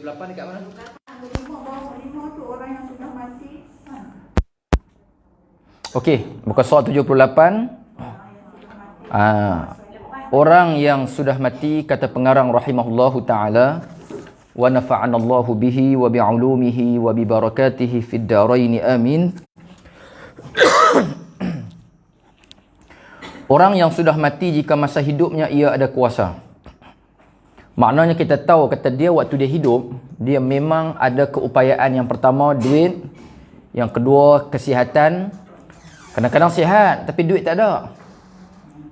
78 dekat mana? Lima tu orang yang sudah mati. Okey, muka surat 78. Orang yang sudah mati, kata pengarang rahimahullahu ta'ala, wa nafa'anallahu bihi wa bi'ulumihi wa bibarakatihi fid daraini amin. Orang yang sudah mati jika masa hidupnya ia ada kuasa. Maknanya kita tahu, kata dia waktu dia hidup, dia memang ada keupayaan. Yang pertama duit, yang kedua kesihatan. Kadang-kadang sihat tapi duit tak ada.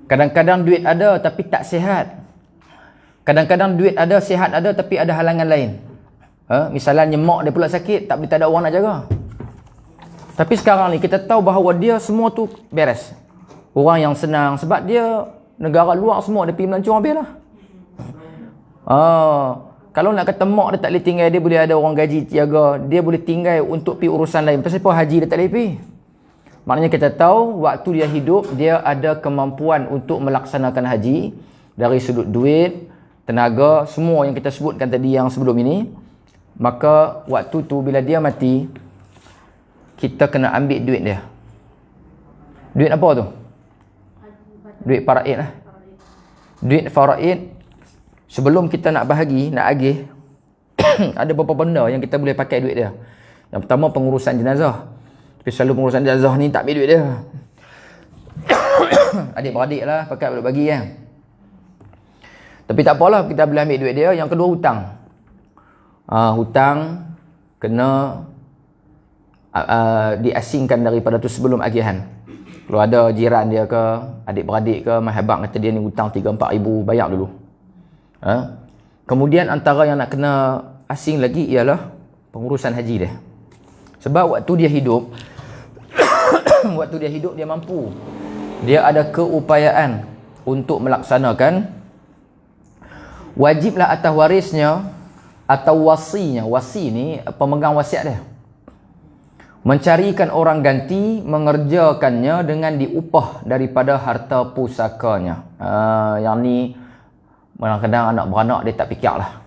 Kadang-kadang duit ada tapi tak sihat. Kadang-kadang duit ada, sihat ada tapi ada halangan lain. Misalnya mak dia pula sakit, tak ada orang nak jaga. Tapi sekarang ni kita tahu bahawa dia semua tu beres. Orang yang senang sebab dia negara luar semua dia pergi melancong habis lah. Kalau nak kata mak dia tak boleh tinggal, dia boleh ada orang gaji jaga, dia boleh tinggal untuk pergi urusan lain. Pasal apa haji dia tak boleh pergi? Maknanya kita tahu waktu dia hidup dia ada kemampuan untuk melaksanakan haji dari sudut duit, tenaga, semua yang kita sebutkan tadi yang sebelum ini. Maka waktu tu bila dia mati, kita kena ambil duit dia. Duit apa tu? Duit faraid lah. Duit faraid, sebelum kita nak bahagi, nak agih, ada beberapa benda yang kita boleh pakai duit dia. Yang pertama pengurusan jenazah. Tapi selalu pengurusan jenazah ni tak ambil duit dia. Adik-beradik lah pakai boleh bagi kan. Tapi tak apalah, kita boleh ambil duit dia. Yang kedua hutang. Hutang kena diasingkan daripada tu sebelum agihan. Kalau ada jiran dia ke, adik-beradik ke, mahabak kata dia ni hutang 3-4 ribu, bayar dulu. Kemudian antara yang nak kena asing lagi ialah pengurusan haji dia. Sebab waktu dia hidup dia mampu, dia ada keupayaan untuk melaksanakan. Wajiblah atas warisnya atau wasinya, wasi ni pemegang wasiat dia, mencarikan orang ganti mengerjakannya dengan diupah daripada harta pusakanya. Yang ni kadang-kadang anak beranak dia tak fikir lah.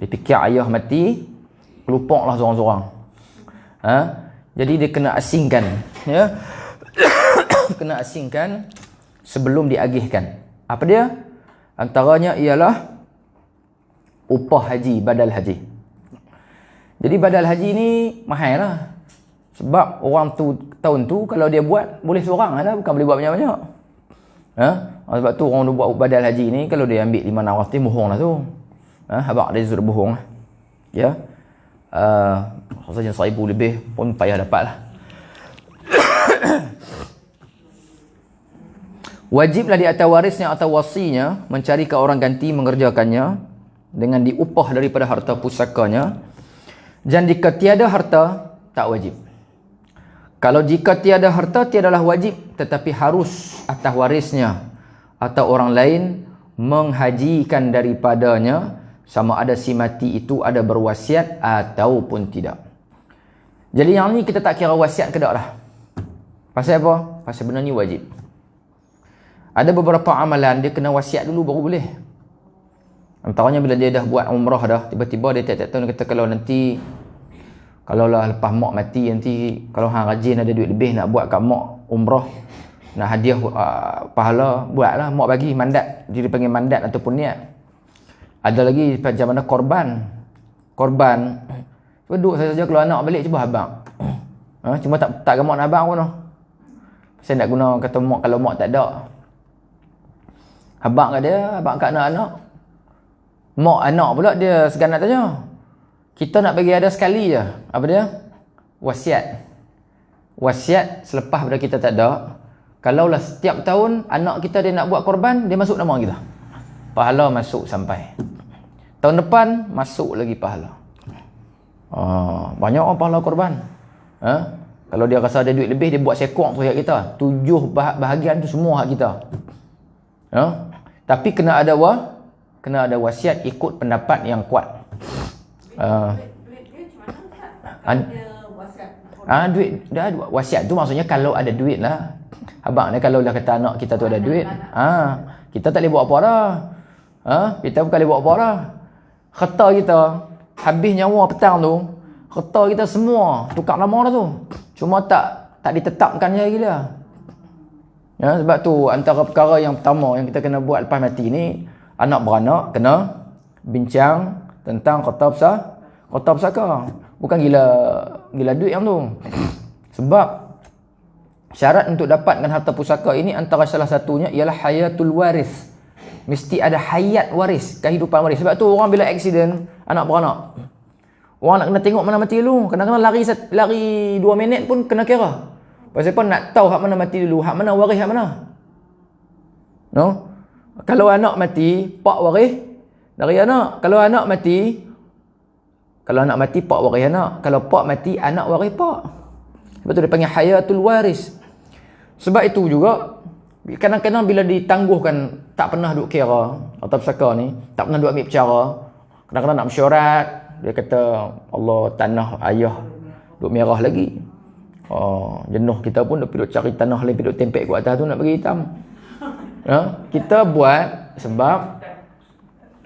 Dia fikir ayah mati, kelupok lah seorang-seorang. Jadi dia kena asingkan, ya. Kena asingkan sebelum diagihkan. Apa dia? Antaranya ialah upah haji, badal haji. Jadi badal haji ni mahal lah. Sebab orang tu tahun tu kalau dia buat boleh seorang lah, bukan boleh buat banyak-banyak. Sebab tu orang buat badal haji ni kalau dia ambil 5-6 bohong lah tu. Habaq dia sudah bohong lah. Ya. Rasanya 1,000 lebih pun payah dapat lah. Wajiblah di atas warisnya atau wasinya mencarikan orang ganti mengerjakannya dengan diupah daripada harta pusakanya. Dan jika tiada harta, tak wajib. Kalau jika tiada harta, tiadalah wajib, tetapi harus atas warisnya atau orang lain menghajikan daripadanya, sama ada si mati itu ada berwasiat ataupun tidak. Jadi yang ni kita tak kira wasiat ke tak lah. Pasal apa? Pasal benda ni wajib. Ada beberapa amalan dia kena wasiat dulu baru boleh. Antaranya bila dia dah buat umrah dah, tiba-tiba dia tak tahu, dia kata kalau nanti, kalau lah lepas mak mati nanti, kalau hang rajin ada duit lebih nak buat kat mak umrah, nak hadiah pahala, buatlah, mak bagi mandat. Dia panggil mandat ataupun niat. Ada lagi macam mana korban. Cuba duduk saja kalau anak balik, cuba abang. Cuma tak gamak nak abang pun. Saya nak guna kata mak, kalau mak tak ada. Abang kat dia, abang kat anak-anak. Mak anak pula dia segan nak tanya. Kita nak bagi ada sekali je. Apa dia? Wasiat. Wasiat selepas pada kita tak ada. Kalaulah setiap tahun anak kita dia nak buat korban, dia masuk nama kita. Pahala masuk sampai. Tahun depan masuk lagi pahala. Banyak orang pahala korban. Kalau dia rasa ada duit lebih, dia buat sekok tu hak kita. 7 bahagian tu semua hak kita. Tapi kena ada wasiat ikut pendapat yang kuat. Duit dah wasiat tu maksudnya kalau ada duit lah. Abang ni kalau lah kata anak kita tu ada duit, kita tak boleh buat apa dah. Kita bukan boleh buat apa dah. Harta kita habis nyawa petang tu, harta kita semua tukar nama dah tu. Cuma tak ditetapkan je lagi dia. Ya, sebab tu antara perkara yang pertama yang kita kena buat lepas mati ni, anak beranak kena bincang tentang harta pusaka. Bukan gila duit yang tu. Sebab syarat untuk dapatkan harta pusaka ini antara salah satunya ialah hayatul waris. Mesti ada hayat waris, kehidupan waris. Sebab tu orang bila aksiden anak beranak, orang nak kena tengok mana mati dulu. Kadang-kadang lari 2 minit pun kena kira. Pasal apa? Nak tahu hak mana mati dulu, hak mana waris hak mana. No? Kalau anak mati, pak waris dari anak. Kalau anak mati, pak waris anak. Kalau pak mati, anak waris pak. Sebab tu dia panggil hayatul waris. Sebab itu juga kadang-kadang bila ditangguhkan, tak pernah duk kira harta pusaka ni, tak pernah duk ambil bicara. Kadang-kadang nak mesyuarat, dia kata Allah tanah ayah duk merah lagi. Jenuh kita pun duk cari tanah lain, duk tempek kat atas tu nak bagi hitam. Kita buat sebab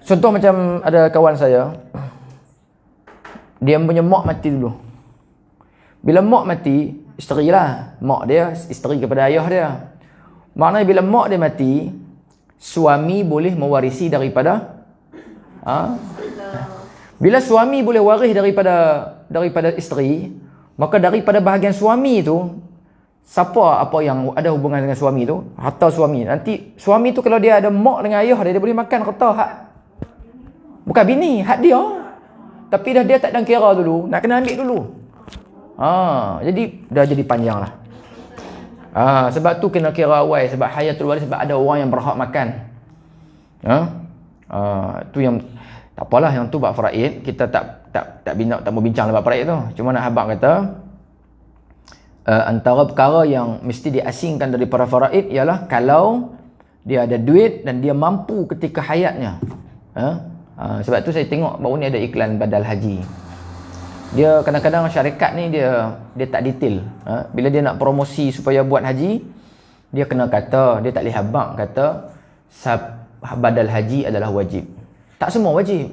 contoh macam ada kawan saya, dia punya mak mati dulu. Bila mak mati, isteri lah, mak dia isteri kepada ayah dia. Maknanya bila mak dia mati, suami boleh mewarisi daripada bila suami boleh waris daripada isteri, maka daripada bahagian suami tu, siapa apa yang ada hubungan dengan suami tu, harta suami. Nanti suami tu kalau dia ada mak dengan ayah dia boleh makan harta hak bukan bini, hak dia. Tapi dia tak dan kira dulu, nak kena ambil dulu. Jadi dah jadi panjang lah. Sebab tu kena kira awal, sebab hayatul waris, sebab ada orang yang berhak makan. Tu yang tak apalah, yang tu bab faraid. Kita tak mau bincang bab faraid tu. Cuma nak habaq kata antara perkara yang mesti diasingkan dari para faraid ialah kalau dia ada duit dan dia mampu ketika hayatnya. Sebab tu saya tengok baru ni ada iklan badal haji. Dia kadang-kadang syarikat ni dia tak detail. Bila dia nak promosi supaya buat haji, dia kena kata, dia tak boleh habaq kata badal haji adalah wajib. Tak semua wajib.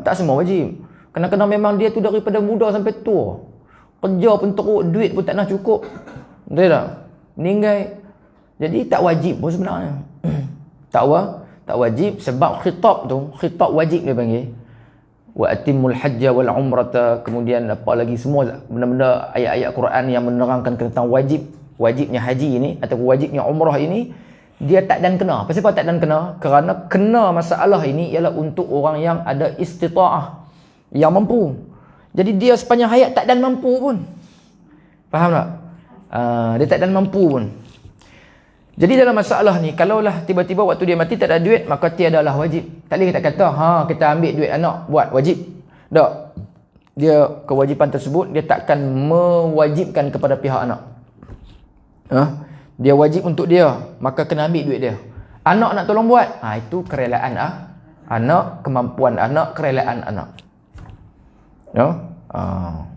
Tak semua wajib. Kadang-kadang memang dia tu daripada muda sampai tua, kerja pun teruk, duit pun tak nak cukup. Betul tak? Meninggal. Jadi tak wajib pun sebenarnya. Tak wajib sebab khitab wajib dia panggil. Wa atimul hajja wal umrata, kemudian apa lagi semua benda-benda ayat-ayat Quran yang menerangkan tentang wajibnya haji ini atau wajibnya umrah ini, dia tak dan kena. Pasal apa tak dan kena? Kerana kena masalah ini ialah untuk orang yang ada istita'ah, yang mampu. Jadi dia sepanjang hayat tak dan mampu pun. Faham tak? Dia tak dan mampu pun. Jadi dalam masalah ni, kalaulah tiba-tiba waktu dia mati tak ada duit, maka tiadalah wajib. Tak boleh kita kata, kita ambil duit anak buat wajib. Tak. Dia kewajipan tersebut, dia takkan mewajibkan kepada pihak anak. Dia wajib untuk dia, maka kena ambil duit dia. Anak nak tolong buat, itu kerelaan anak, kemampuan anak, kerelaan anak.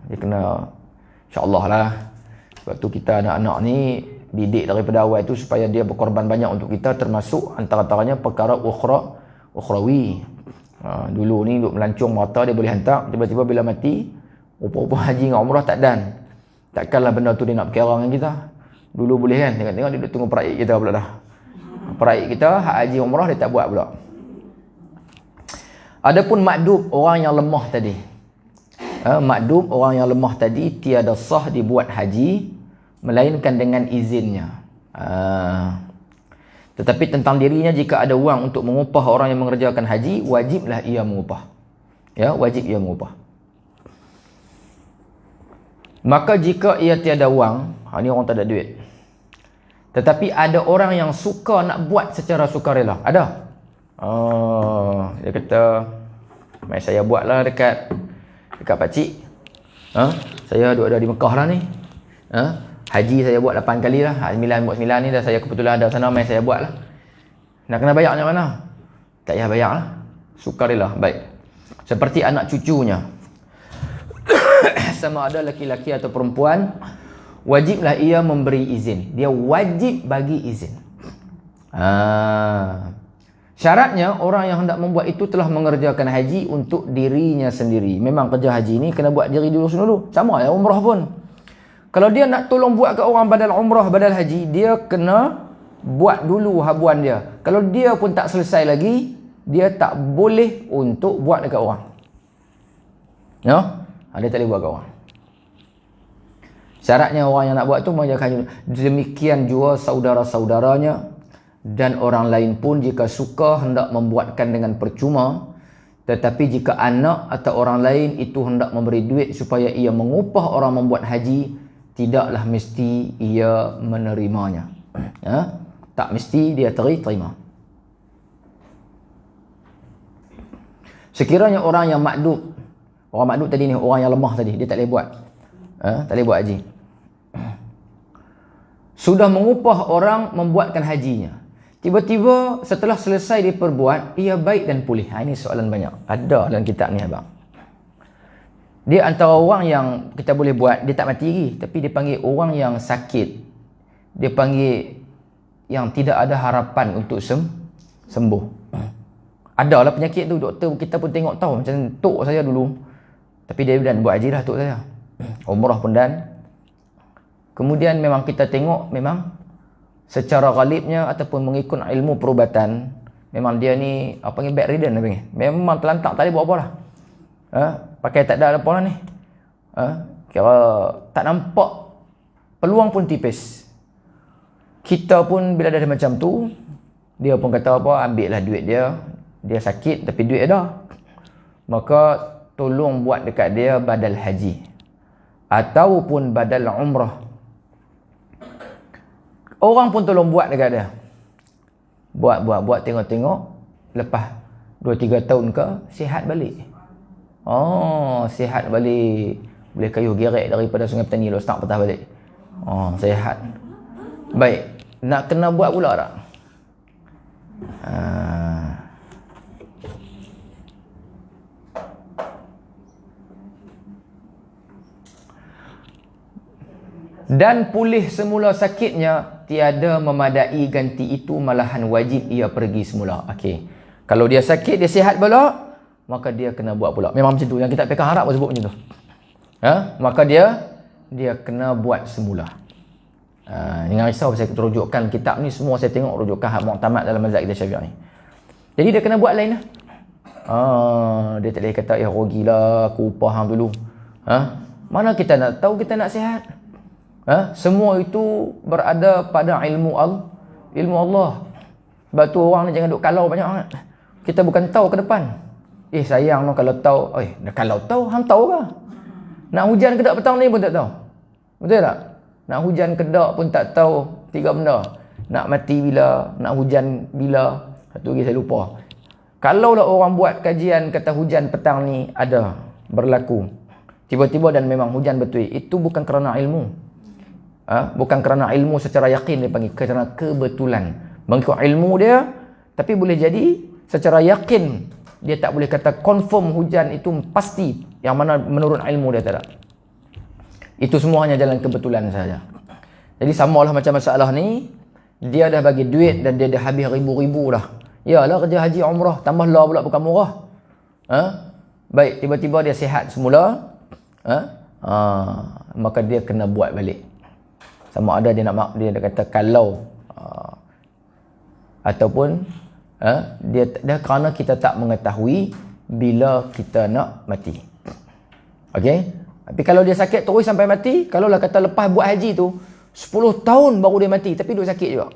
Dia kena, insyaAllah lah. Sebab tu kita anak-anak ni didik daripada awal tu supaya dia berkorban banyak untuk kita, termasuk antara-antaranya perkara ukhrawi. Dulu ni duk melancong mata dia boleh hantar, tiba-tiba bila mati rupa-rupa haji dengan umrah tak dan. Takkanlah benda tu dia nak berkira dengan kita. Dulu boleh kan, tengok-tengok dia duk tunggu peraik kita pula dah. Peraik kita hak haji umrah dia tak buat pula. Adapun makdub, orang yang lemah tadi, makdub, orang yang lemah tadi tiada sah dibuat haji melainkan dengan izinnya. Tetapi tentang dirinya, jika ada wang untuk mengupah orang yang mengerjakan haji, wajiblah ia mengupah. Wajib ia mengupah. Maka jika ia tiada wang, ni orang tak ada duit, tetapi ada orang yang suka nak buat secara sukarela, ada. Dia kata, mai saya buatlah dekat pakcik. Saya duduk ada di Mekah lah ni. Haji saya buat 8 kali lah. 9 buat 9 ni dah, saya kebetulan ada sana, mai saya buat lah. Nak kena bayar macam mana? Tak payah bayar lah. Sukarela, baik. Seperti anak cucunya. Sama ada laki-laki atau perempuan, wajiblah ia memberi izin. Dia wajib bagi izin. Syaratnya orang yang hendak membuat itu telah mengerjakan haji untuk dirinya sendiri. Memang kerja haji ni kena buat diri dulu. Sama ya umrah pun. Kalau dia nak tolong buat ke orang badal umrah, badal haji, dia kena buat dulu habuan dia. Kalau dia pun tak selesai lagi, dia tak boleh untuk buat dekat orang. Ya? Dia tak boleh buat dekat orang. Syaratnya orang yang nak buat tu mengerjakan haji. Demikian juga saudara-saudaranya dan orang lain pun jika suka hendak membuatkan dengan percuma, tetapi jika anak atau orang lain itu hendak memberi duit supaya ia mengupah orang membuat haji, tidaklah mesti ia menerimanya. Ya? Tak mesti dia terima. Sekiranya orang yang makdub, orang makdub tadi ni, orang yang lemah tadi, dia tak boleh buat. Tak boleh buat haji. Sudah mengupah orang membuatkan hajinya. Tiba-tiba setelah selesai diperbuat, ia baik dan pulih. Ini soalan banyak. Ada dalam kitab ni abang. Dia antara orang yang kita boleh buat, dia tak mati lagi. Tapi dia panggil orang yang sakit. Dia panggil yang tidak ada harapan untuk sembuh. Adalah penyakit tu. Doktor kita pun tengok tahu. Macam tok saya dulu. Tapi dia dan buat haji dah tok saya. Umrah pun dan. Kemudian memang kita tengok memang secara ghalibnya ataupun mengikut ilmu perubatan, memang dia ni apa panggil bedridden apa panggil. Memang terlantak tak boleh buat apa lah. Pakai tak ada apa lah ni. Kira tak nampak, peluang pun tipis. Kita pun bila dah macam tu, dia pun kata apa, ambil lah duit dia. Dia sakit tapi duit ada. Maka tolong buat dekat dia badal haji ataupun badal umrah. Orang pun tolong buat dekat dia. Buat tengok-tengok. Lepas 2-3 tahun ke, sihat balik. Oh, sihat balik. Boleh kayuh gerek daripada Sungai Petani lo start patah balik. Oh, sihat. Baik. Nak kena buat pula tak? Dan pulih semula sakitnya, tiada memadai ganti itu, malahan wajib ia pergi semula. Okey. Kalau dia sakit, dia sihat pula, maka dia kena buat pula. Memang macam tu. Yang kita fikah Arab pun sebut macam tu. Maka dia kena buat semula. Jangan risau saya rujukkan kitab ni semua, saya tengok rujukan hak mu'tamad dalam mazhab kita Syafi'i. Jadi dia kena buat lain lah. Dia tak boleh kata rugilah aku upah hang dulu. Mana kita nak tahu kita nak sihat? Semua itu berada pada ilmu Allah. Sebab tu orang ni jangan duk kalau banyak sangat. Kita bukan tahu ke depan. Sayang no kalau tahu. Kalau tahu, hang tahu ke? Nak hujan ke tak petang ni pun tak tahu. Betul tak? Nak hujan ke tak pun tak tahu. 3 benda. Nak mati bila, nak hujan bila. Satu lagi saya lupa. Kalaulah orang buat kajian kata hujan petang ni ada berlaku, tiba-tiba dan memang hujan betul, itu bukan kerana ilmu. Bukan kerana ilmu secara yakin, dia panggil kerana kebetulan. Mengikut ilmu dia, tapi boleh jadi secara yakin dia tak boleh kata confirm hujan itu pasti, yang mana menurut ilmu dia tak. Itu semua hanya jalan kebetulan saja. Jadi samalah macam masalah ni, dia dah bagi duit dan dia dah habis ribu-ribu dah. Yalah kerja haji umrah, tambah lah pula bukan murah. Baik, tiba-tiba dia sihat semula, maka dia kena buat balik. Sama ada dia kata kalau ataupun dia kerana kita tak mengetahui bila kita nak mati. Okey? Tapi kalau dia sakit terus sampai mati, kalaulah kata lepas buat haji tu 10 tahun baru dia mati tapi duk sakit juga.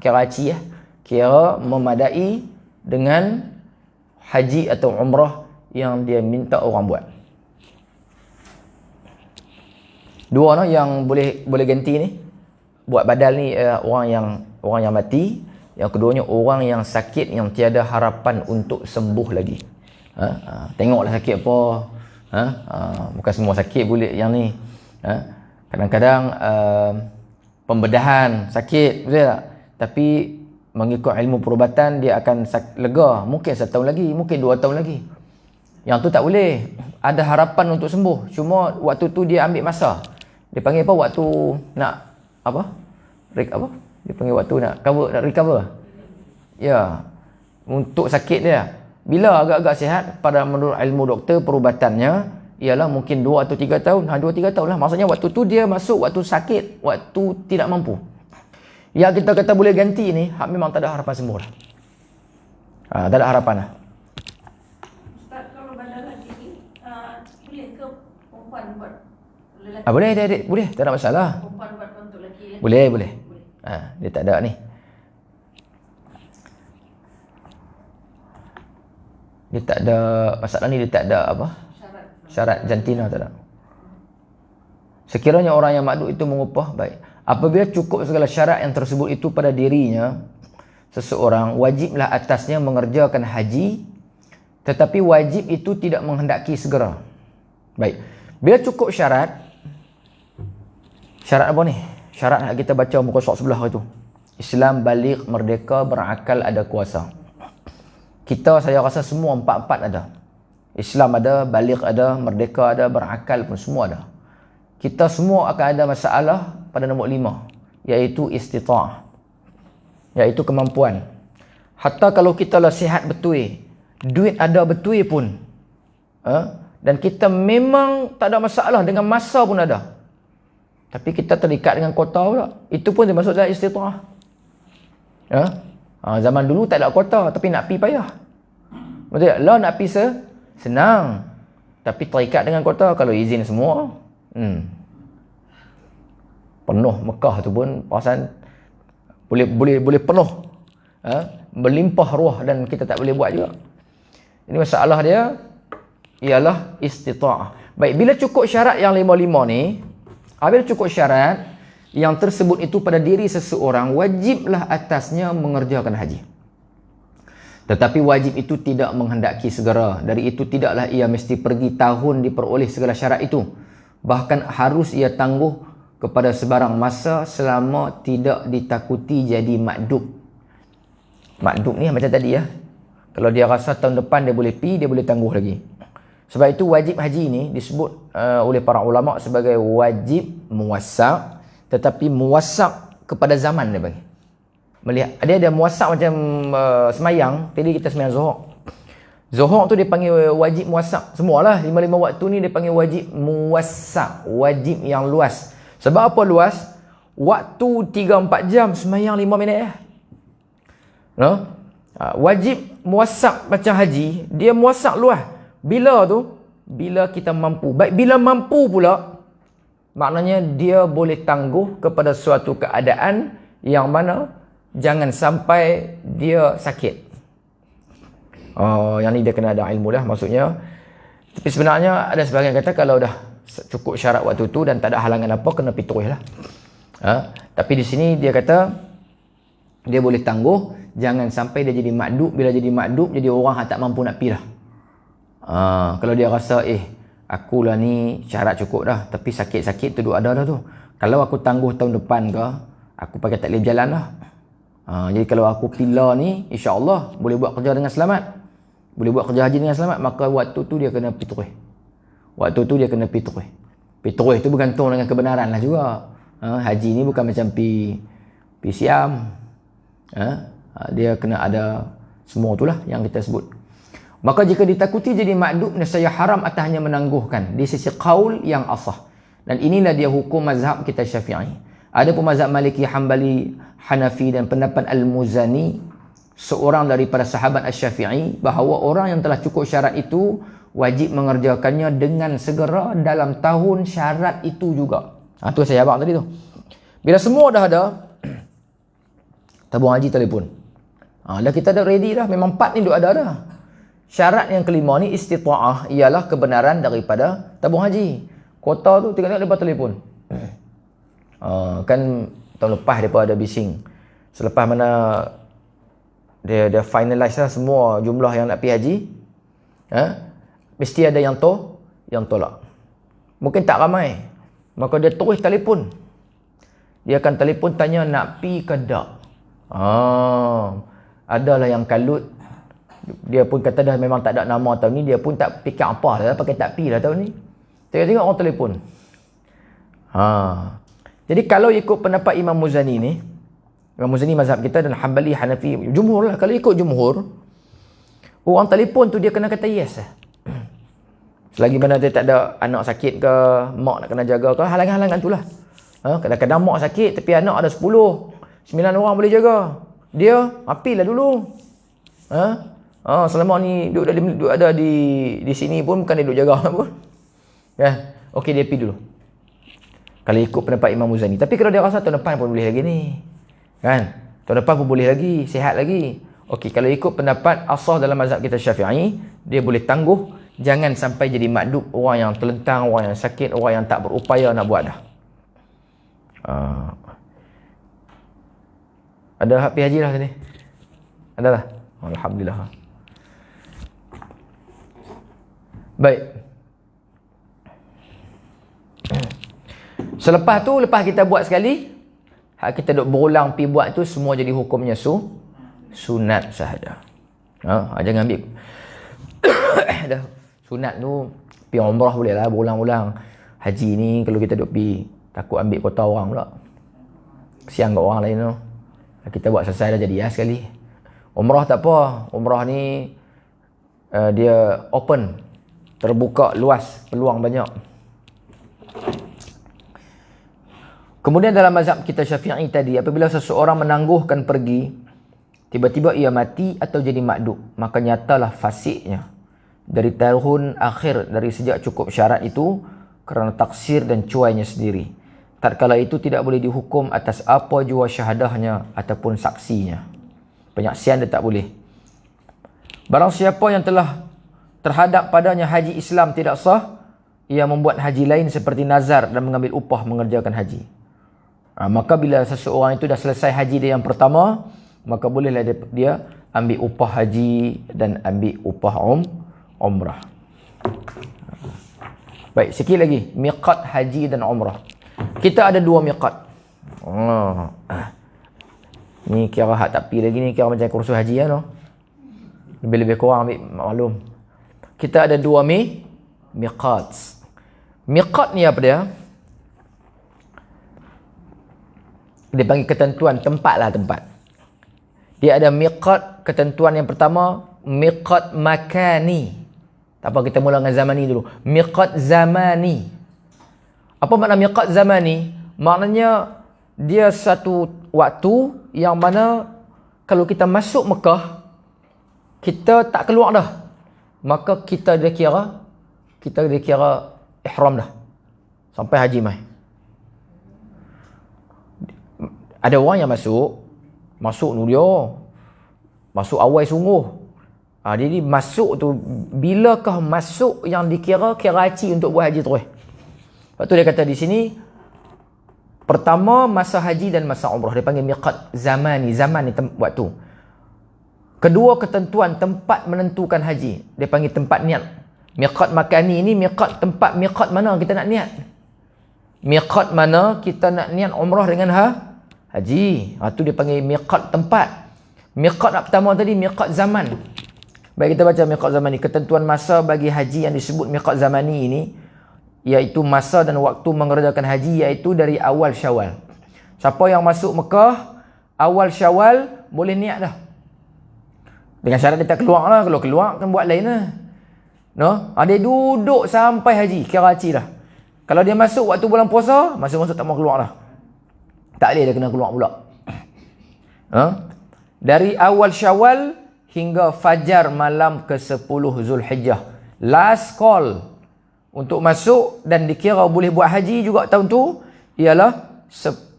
Kira haji kira memadai dengan haji atau umrah yang dia minta orang buat. Dua yang boleh ganti ni. Buat badal ni orang yang mati, yang keduanya orang yang sakit yang tiada harapan untuk sembuh lagi. Tengoklah sakit apa. Bukan semua sakit boleh yang ni. Kadang-kadang pembedahan sakit, betul tak? Tapi mengikut ilmu perubatan dia akan lega, mungkin 1 tahun lagi, mungkin 2 tahun lagi. Yang tu tak boleh. Ada harapan untuk sembuh. Cuma waktu tu dia ambil masa. Dia panggil apa? Waktu nak apa? Dia panggil waktu nak recover. Ya. untuk sakit dia. Bila agak-agak sihat, pada menurut ilmu doktor perubatannya ialah mungkin 2 atau 3 tahun. 2-3 tahun lah. Maksudnya waktu tu dia masuk waktu sakit, waktu tidak mampu. Yang kita kata boleh ganti ni, memang tak ada harapan sembuh lah. Tak ada harapan lah. Ustaz, kalau bandar haji ni, boleh ke perempuan buat lelaki? Boleh adik-adik, boleh, tak ada masalah. Perempuan buat untuk lelaki? Boleh. Dia tak ada ni. Dia tak ada, masalah ni dia tak ada apa? Syarat jantina tak ada. Sekiranya orang yang makdud itu mengupah, baik. Apabila cukup segala syarat yang tersebut itu pada dirinya, seseorang wajiblah atasnya mengerjakan haji, tetapi wajib itu tidak menghendaki segera. Baik. Bila cukup syarat apa ni? Syarat nak kita baca muka surat sebelah itu. Islam, baligh, merdeka, berakal, ada kuasa. Kita, saya rasa semua empat-empat ada. Islam ada, baligh ada, merdeka ada, berakal pun semua ada. Kita semua akan ada masalah pada nombor 5, iaitu istita'ah, iaitu kemampuan. Hatta kalau kita lah sihat betul, duit ada betul pun, dan kita memang tak ada masalah, dengan masa pun ada, tapi kita terikat dengan kota pula, itu pun termasuk dalam istita'ah. Zaman dulu tak ada kota, tapi nak pi payah. Betul tak? Lah nak pi senang, tapi terikat dengan kota. Kalau izin semua, penuh Mekah tu pun perasan boleh penuh, berlimpah ruah, dan kita tak boleh buat juga. Ini masalah dia ialah istita'ah. Baik, bila cukup syarat yang 5 ni, bila cukup syarat yang tersebut itu pada diri seseorang, wajiblah atasnya mengerjakan haji. Tetapi wajib itu tidak menghendaki segera. Dari itu tidaklah ia mesti pergi tahun diperoleh segala syarat itu. Bahkan harus ia tangguh kepada sebarang masa selama tidak ditakuti jadi makdub. Makdub ni macam tadi ya. Kalau dia rasa tahun depan dia boleh pi, dia boleh tangguh lagi. Sebab itu wajib haji ni disebut oleh para ulama sebagai wajib muwassa', tetapi muwassa' kepada zaman dia bagi. Melihat dia ada muwassa' macam semayang, tadi kita semayang Zuhur. Zuhur tu dia panggil wajib muwassa'. Semualah 5 waktu ni dia panggil wajib muwassa', wajib yang luas. Sebab apa luas? Waktu 3-4 jam semayang 5 minit wajib muwassa' macam haji, dia muwassa' luas. Bila tu? Bila kita mampu. Baik, bila mampu pula, maknanya dia boleh tangguh kepada suatu keadaan yang mana jangan sampai dia sakit. Yang ni dia kena ada ilmu dah maksudnya. Tapi sebenarnya ada sebahagian kata kalau dah cukup syarat waktu tu dan tak ada halangan apa, kena pergi terus lah. Tapi di sini dia kata dia boleh tangguh, jangan sampai dia jadi makdub. Bila jadi makdub, jadi orang yang tak mampu nak pergi dah. Kalau dia rasa akulah ni syarat cukup dah, tapi sakit-sakit tu ada dah tu. Kalau aku tangguh tahun depan ke, aku pakai tak boleh berjalan dah. Jadi kalau aku pilih ni, insya-Allah boleh buat kerja dengan selamat, boleh buat kerja haji dengan selamat, maka waktu tu dia kena pergi terus. Waktu tu dia kena pergi terus. Pergi terus tu bergantung dengan kebenaran lah juga. Haji ni bukan macam pergi Siam. Dia kena ada semua tu lah yang kita sebut. Maka jika ditakuti jadi makdub, nescaya haram atasnya menangguhkan di sisi qaul yang asah. Dan inilah dia hukum mazhab kita Syafi'i. Ada pun mazhab Maliki, Hambali, Hanafi dan pendapat Al-Muzani, seorang daripada sahabat Asy-Syafi'i, bahawa orang yang telah cukup syarat itu wajib mengerjakannya dengan segera dalam tahun syarat itu juga. Tu saya abang tadi tu. Bila semua dah ada, tabung haji telefon. Dah kita dah ready dah, memang part ni duk ada dah. Syarat yang kelima ni istita'ah, ialah kebenaran daripada tabung haji. Kota tu tengok lepas telefon. Kan tahun lepas mereka ada bising. Selepas mana dia finalize lah semua jumlah yang nak pergi haji, mesti ada yang tolak. Mungkin tak ramai. Maka dia terus telefon. Dia akan telefon tanya nak pergi ke tak. Adalah yang kalut. Dia pun kata dah memang tak ada nama tahun ni, dia pun tak fikir apa dah, pakai tak pi lah tahun ni. Tengok-tengok orang telefon. Jadi kalau ikut pendapat Imam Muzani ni, Imam Muzani mazhab kita dan Hambali, Hanafi, jumhur lah. Kalau ikut jumhur, Orang telefon tu dia kena kata yes lah. Selagi mana dia tak ada anak sakit ke, mak nak kena jaga ke, halangan-halangan tu lah. Kadang-kadang mak sakit tapi anak ada 10, 9 orang boleh jaga. Dia apilah dulu. Selama ni duduk ada di sini pun bukan dia duduk jaga pun. Okey, dia pergi dulu. Kalau ikut pendapat Imam Muzani. Tapi kalau dia rasa tahun depan pun boleh lagi ni. Kan? Tahun depan pun boleh lagi, sihat lagi. Okey, kalau ikut pendapat asah dalam mazhab kita Syafi'i, dia boleh tangguh. Jangan sampai jadi makdub, orang yang terlentang, orang yang sakit, orang yang tak berupaya nak buat dah. Ada hak pergi haji lah tadi? Ada lah? Alhamdulillah. Baik. Selepas tu, lepas kita buat sekali, hak kita duk berulang pergi buat tu, semua jadi hukumnya sunat sahaja. Jangan ambil dah sunat tu pergi umrah boleh lah berulang-ulang. Haji ni kalau kita duk pergi takut ambil kota orang pula, kesian kat orang lain tu. Kita buat selesai dah jadi sekali. Umrah tak apa, umrah ni dia open, terbuka luas, peluang banyak. Kemudian dalam mazhab kita Syafi'i tadi, apabila seseorang menangguhkan pergi, tiba-tiba ia mati atau jadi makdub, maka nyatalah fasiknya dari tahun akhir dari sejak cukup syarat itu kerana taksir dan cuainya sendiri. Tatkala itu tidak boleh dihukum atas apa jua syahadahnya ataupun saksinya. Penyaksian dia tak boleh. Barang siapa yang telah terhadap padanya haji Islam tidak sah, ia membuat haji lain seperti nazar dan mengambil upah mengerjakan haji. Maka bila seseorang itu dah selesai haji dia yang pertama, maka bolehlah dia ambil upah haji dan ambil upah umrah. Baik, sikit lagi. Miqat haji dan umrah. Kita ada 2 miqat. Ni kira hak tak pergi lagi ni, kira macam kursus haji kan. Lebih-lebih kurang ambil maklum. Kita ada 2 miqat. Miqat ni apa dia? Dia panggil ketentuan tempat lah, tempat. Dia ada miqat, ketentuan yang pertama, miqat makani. Tak apa, kita mula dengan zamani dulu. Miqat zamani. Apa makna miqat zamani? Maknanya dia satu waktu yang mana kalau kita masuk Mekah, kita tak keluar dah, maka kita dikira ihram dah sampai haji mai. Ada orang yang masuk tu dia masuk awal sungguh. Jadi masuk tu, bilakah masuk yang dikira haji untuk buat haji terus? Lepas tu dia kata di sini, pertama masa haji dan masa umrah, dia panggil miqat zamani. Zaman ni waktu. Kedua, ketentuan tempat menentukan haji, dia panggil tempat niat. Miqat makani ni miqat tempat, miqat mana kita nak niat. Miqat mana kita nak niat umrah dengan haji. Tu dia panggil miqat tempat. Miqat pertama tadi miqat zaman. Baik, kita baca miqat zaman ni. Ketentuan masa bagi haji yang disebut miqat zamani ini, iaitu masa dan waktu mengerjakan haji, iaitu dari awal Syawal. Siapa yang masuk Mekah awal Syawal boleh niat dah. Dengan syarat dia tak keluar lah. Kalau keluar kan buat lain lah. Dia duduk sampai haji, kira haji lah. Kalau dia masuk waktu bulan puasa, masuk-masuk tak mau keluar lah. Tak boleh dia kena keluar pula. Dari awal Syawal hingga fajar malam ke-10 Zulhijjah. Last call untuk masuk dan dikira boleh buat haji juga tahun tu ialah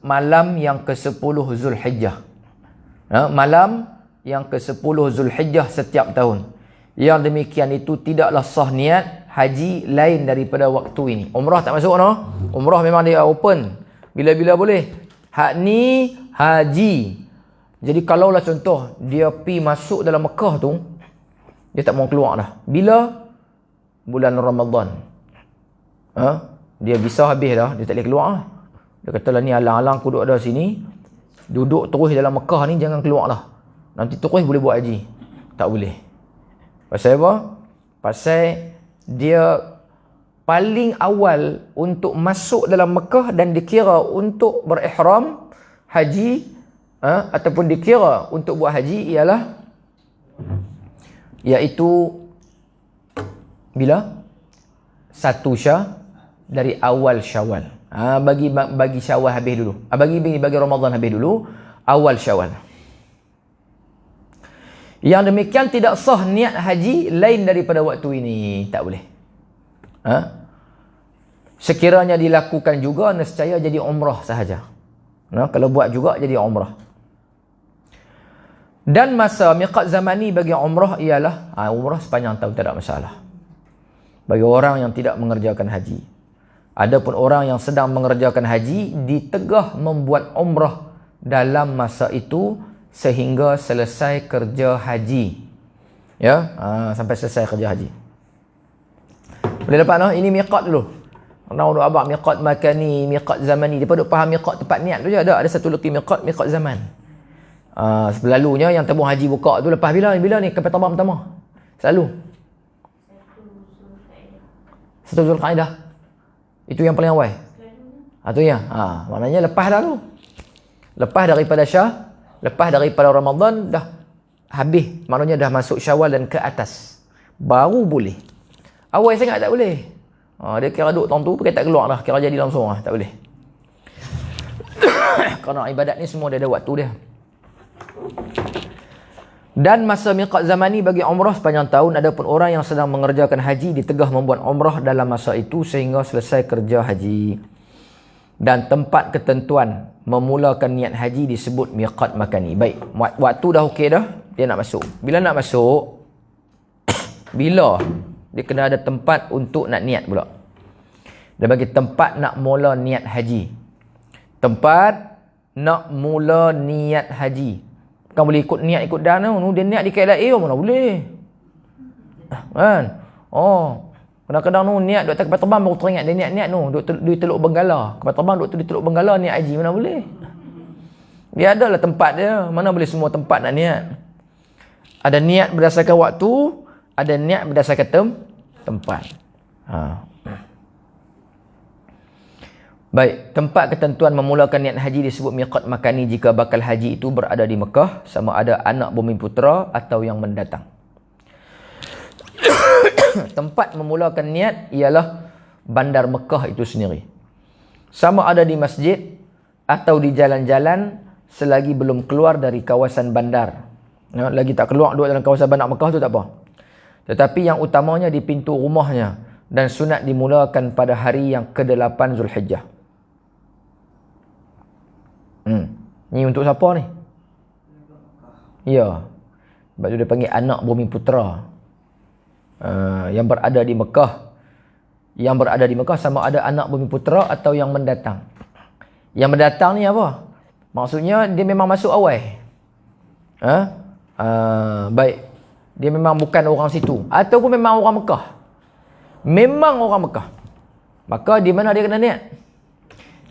malam yang ke-10 Zulhijjah. Malam yang ke-10 Zulhijjah setiap tahun. Yang demikian itu tidaklah sah niat haji lain daripada waktu ini. Umrah tak masuk Umrah memang dia open. Bila-bila boleh. Hak ni haji. Jadi kalaulah contoh dia pi masuk dalam Mekah tu, dia tak mau keluar dah. Bila? Bulan Ramadan. Dia visa habis dah, dia tak boleh keluar lah. Dia kata lah, ni alang-alang aku duduk ada sini, duduk terus dalam Mekah ni, jangan keluar lah. Nanti terus boleh buat haji. Tak boleh. Pasal apa? Pasal dia paling awal untuk masuk dalam Mekah dan dikira untuk berihram haji, ataupun dikira untuk buat haji ialah Iaitu bila? 1 dari awal Syawal. Bagi Syawal habis dulu. Bagi Ramadan habis dulu, awal Syawal. Yang demikian tidak sah niat haji lain daripada waktu ini. Tak boleh. Sekiranya dilakukan juga, nescaya jadi umrah sahaja. Kalau buat juga jadi umrah. Dan masa miqat zamani bagi umrah ialah umrah sepanjang tahun, tak ada masalah. Bagi orang yang tidak mengerjakan haji. Adapun orang yang sedang mengerjakan haji ditegah membuat umrah dalam masa itu sehingga selesai kerja haji. Ya, sampai selesai kerja haji. Boleh dapat noh? Ini miqat dulu. Orang duk abang miqat makani, miqat zamani. Depa duk faham miqat tempat niat tu je. Ada satu lagi miqat zaman. Selalunya yang tabung haji buka tu lepas bila ni kapal terbang pertama. Selalu 1 Zulkaidah. Itu yang paling awal. Tu ya. Maknanya lepas dah tu. Lepas daripada Ramadan dah habis. Maknanya dah masuk Syawal dan ke atas. Baru boleh. Awal sangat tak boleh. Dia kira duduk tahun tu pakai tak keluar dah. Kira jadi langsung tak boleh. Kerana ibadat ni semua dia ada waktu dia. Dan masa miqat zamani bagi umrah sepanjang tahun. Adapun orang yang sedang mengerjakan haji ditegah membuat umrah dalam masa itu sehingga selesai kerja haji. Dan tempat ketentuan memulakan niat haji disebut miqat makani. Baik, waktu dah okey dah, dia nak masuk. Bila nak masuk? Bila? Dia kena ada tempat untuk nak niat pula. Dia bagi tempat nak mula niat haji. Tempat nak mula niat haji. Bukan boleh ikut niat ikut dah tu. Dia niat di KLIA mana boleh. Kan? Kadang-kadang tu niat duk atas kapal terbang baru teringat dia niat tu. Duk di Teluk Benggala. Kapal terbang duk di Teluk Benggala niat haji mana boleh. Dia adalah tempat dia. Mana boleh semua tempat nak niat. Ada niat berdasarkan waktu, ada niat berdasarkan tempat. Baik, tempat ketentuan memulakan niat haji disebut miqat makani jika bakal haji itu berada di Mekah, sama ada anak bumi putera atau yang mendatang. Tempat memulakan niat ialah bandar Mekah itu sendiri. Sama ada di masjid atau di jalan-jalan selagi belum keluar dari kawasan bandar. Lagi tak keluar duduk dalam kawasan bandar Mekah tu tak apa. Tetapi yang utamanya di pintu rumahnya dan sunat dimulakan pada hari yang ke-8 Zulhijjah. Ni untuk siapa ni? Ya. Sebab tu dia panggil anak bumi putera. Yang berada di Mekah. Yang berada di Mekah sama ada anak bumi putera atau yang mendatang. Yang mendatang ni apa? Maksudnya dia memang masuk awal. Baik. Dia memang bukan orang situ. Ataupun memang orang Mekah. Memang orang Mekah. Maka di mana dia kena niat?